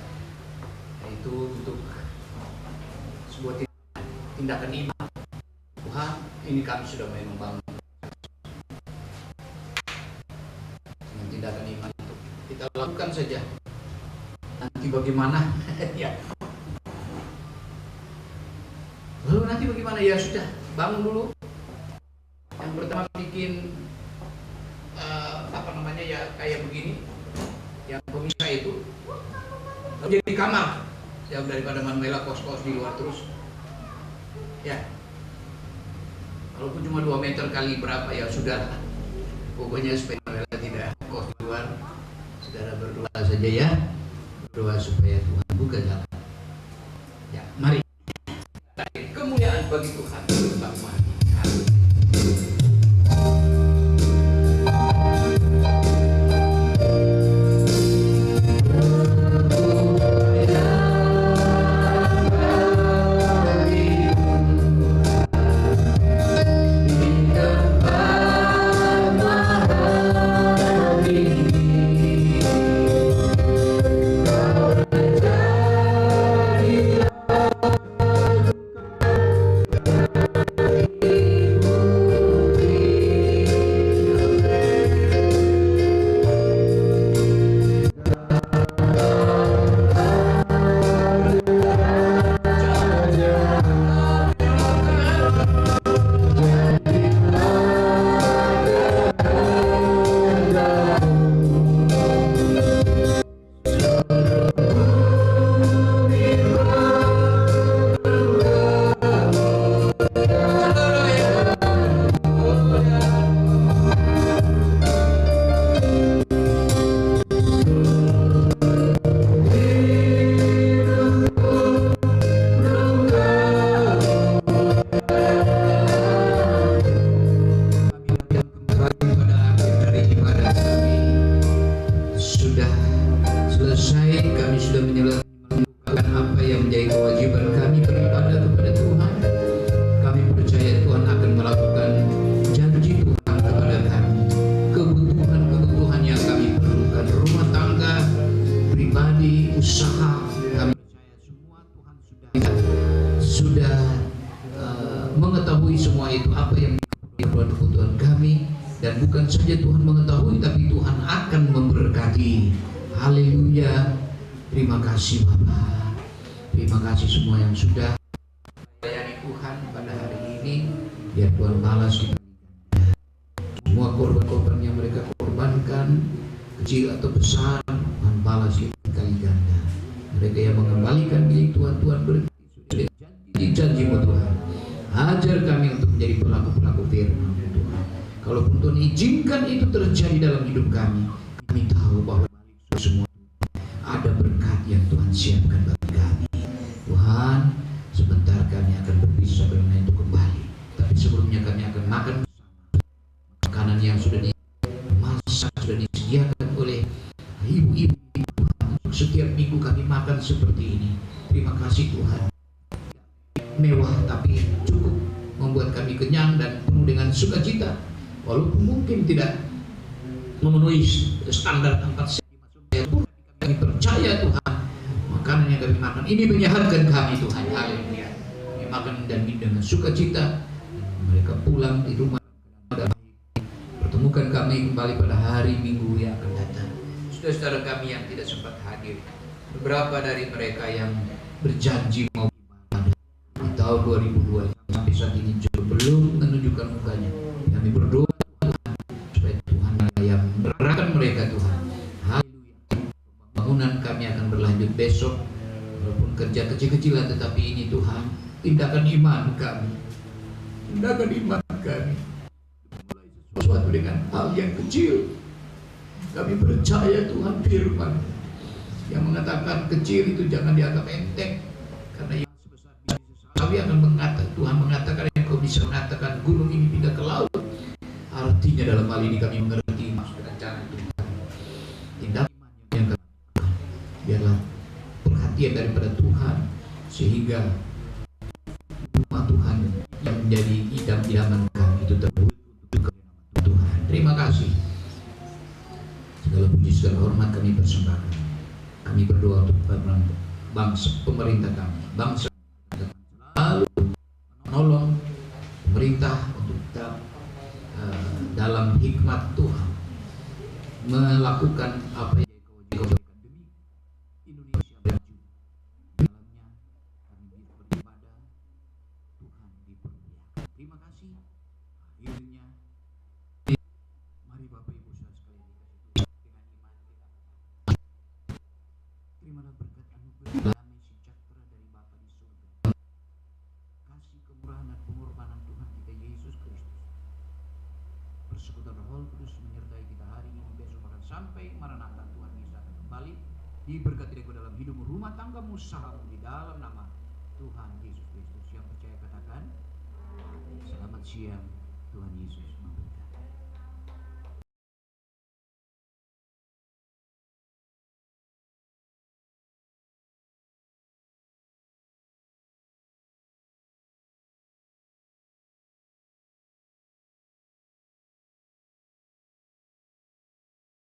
nah, itu untuk sebuah tindakan iman. Tuhan, ini kami sudah membangun. Tindakan iman itu kita lakukan saja. Nanti bagaimana? Ya. Lalu nanti bagaimana? Ya sudah, bangun dulu. Yang pertama bikin ya kayak begini, yang pemisah itu. Lalu jadi kamar, jauh daripada Manuela kos-kos di luar terus. Ya. Walaupun cuma 2 meter kali berapa ya sudah. Pokoknya supaya Manuela tidak kos di luar. Saudara berdoa saja ya. Berdoa supaya Tuhan buka jalan. Ya, mari. Kemuliaan bagi Tuhan. itu apa yang kebutuhan kami, dan bukan saja Tuhan mengetahui, tapi Tuhan akan memberkati. Haleluya. Terima kasih Bapak. Terima kasih semua yang sudah melayani Tuhan pada hari ini. Biar Tuhan balas semua korban-korban yang mereka korbankan, kecil atau besar, Tuhan balas kali ganda. Mereka yang mengembalikan milik Tuhan, Tuhan berkati janji-Mu Tuhan. Ajar kami untuk menjadi pelaku-pelaku firman Tuhan. Kalaupun Tuhan izinkan itu terjadi dalam hidup kami tahu bahwa semua ada berkat yang Tuhan siapkan bagi kami. Tuhan, sebentar kami akan berpisah dengan itu kembali. Tapi sebelumnya kami akan makan makanan yang sudah dimasak, sudah disediakan oleh ibu-ibu Tuhan. Setiap minggu kami makan seperti ini. Terima kasih Tuhan. Mewah tapi cukup, membuat kami kenyang dan penuh dengan sukacita. Walaupun mungkin tidak memenuhi standar tempat kami percaya Tuhan, makanan yang kami makan ini menyehatkan kami Tuhan. Haleluya. Kami makan dan minum dengan sukacita. Mereka pulang di rumah dan pertemukan kami kembali pada hari Minggu yang akan datang. Saudara-saudara kami yang tidak sempat hadir, beberapa dari mereka yang berjanji mau ibadah di tahun 2002 sampai saat ini juga belum menunjukkan mukanya. Kami berdoa Tuhan supaya Tuhan yang menerangkan mereka Tuhan. Pembangunan kami akan berlanjut besok, walaupun kerja kecil-kecilan, tetapi ini Tuhan tindakan iman kami, mulai sesuatu dengan hal yang kecil. Kami percaya Tuhan firman yang mengatakan kecil itu jangan dianggap enteng, karena yang sebesar bisa disesali akan mengatakan, Tuhan mengatakan yang kau bisa mengatakan gunung ini pindah ke laut. Artinya dalam hal ini kami mengerti maksud dan cara Tuhan. Tindakan yang kami lakukan biarlah perhatian daripada Tuhan, sehingga rumah Tuhan yang menjadi idam-idaman kami itu terwujud untuk Tuhan. Terima kasih. Segala puji segala hormat kami persembahkan. Kami berdoa untuk bangsa, pemerintah kami, bangsa selalu menolong pemerintah untuk tetap dalam hikmat Tuhan melakukan apa yang kewajiban demi Indonesia maju. Dalamnya kami beribadah, Tuhan dipermuliakan. Terima kasih. Akhirnya mari Bapak Ibu saudara sekalian dikasih dengan iman kita. Terimalah berkat anugerah damai sejahtera dari Bapa di surga. Kasih kemurahan dan pengorbanan Tuhan kita Yesus Kristus. Persekutuan Roh Kudus menyertai kita hari ini, besok bahkan sampai Maranatha Tuhan Yesus akan kembali. Diberkati di dalam hidupmu, rumah tanggamu, usahamu, di dalam nama Tuhan Yesus Kristus. Yang percaya katakan, selamat siang Tuhan Yesus.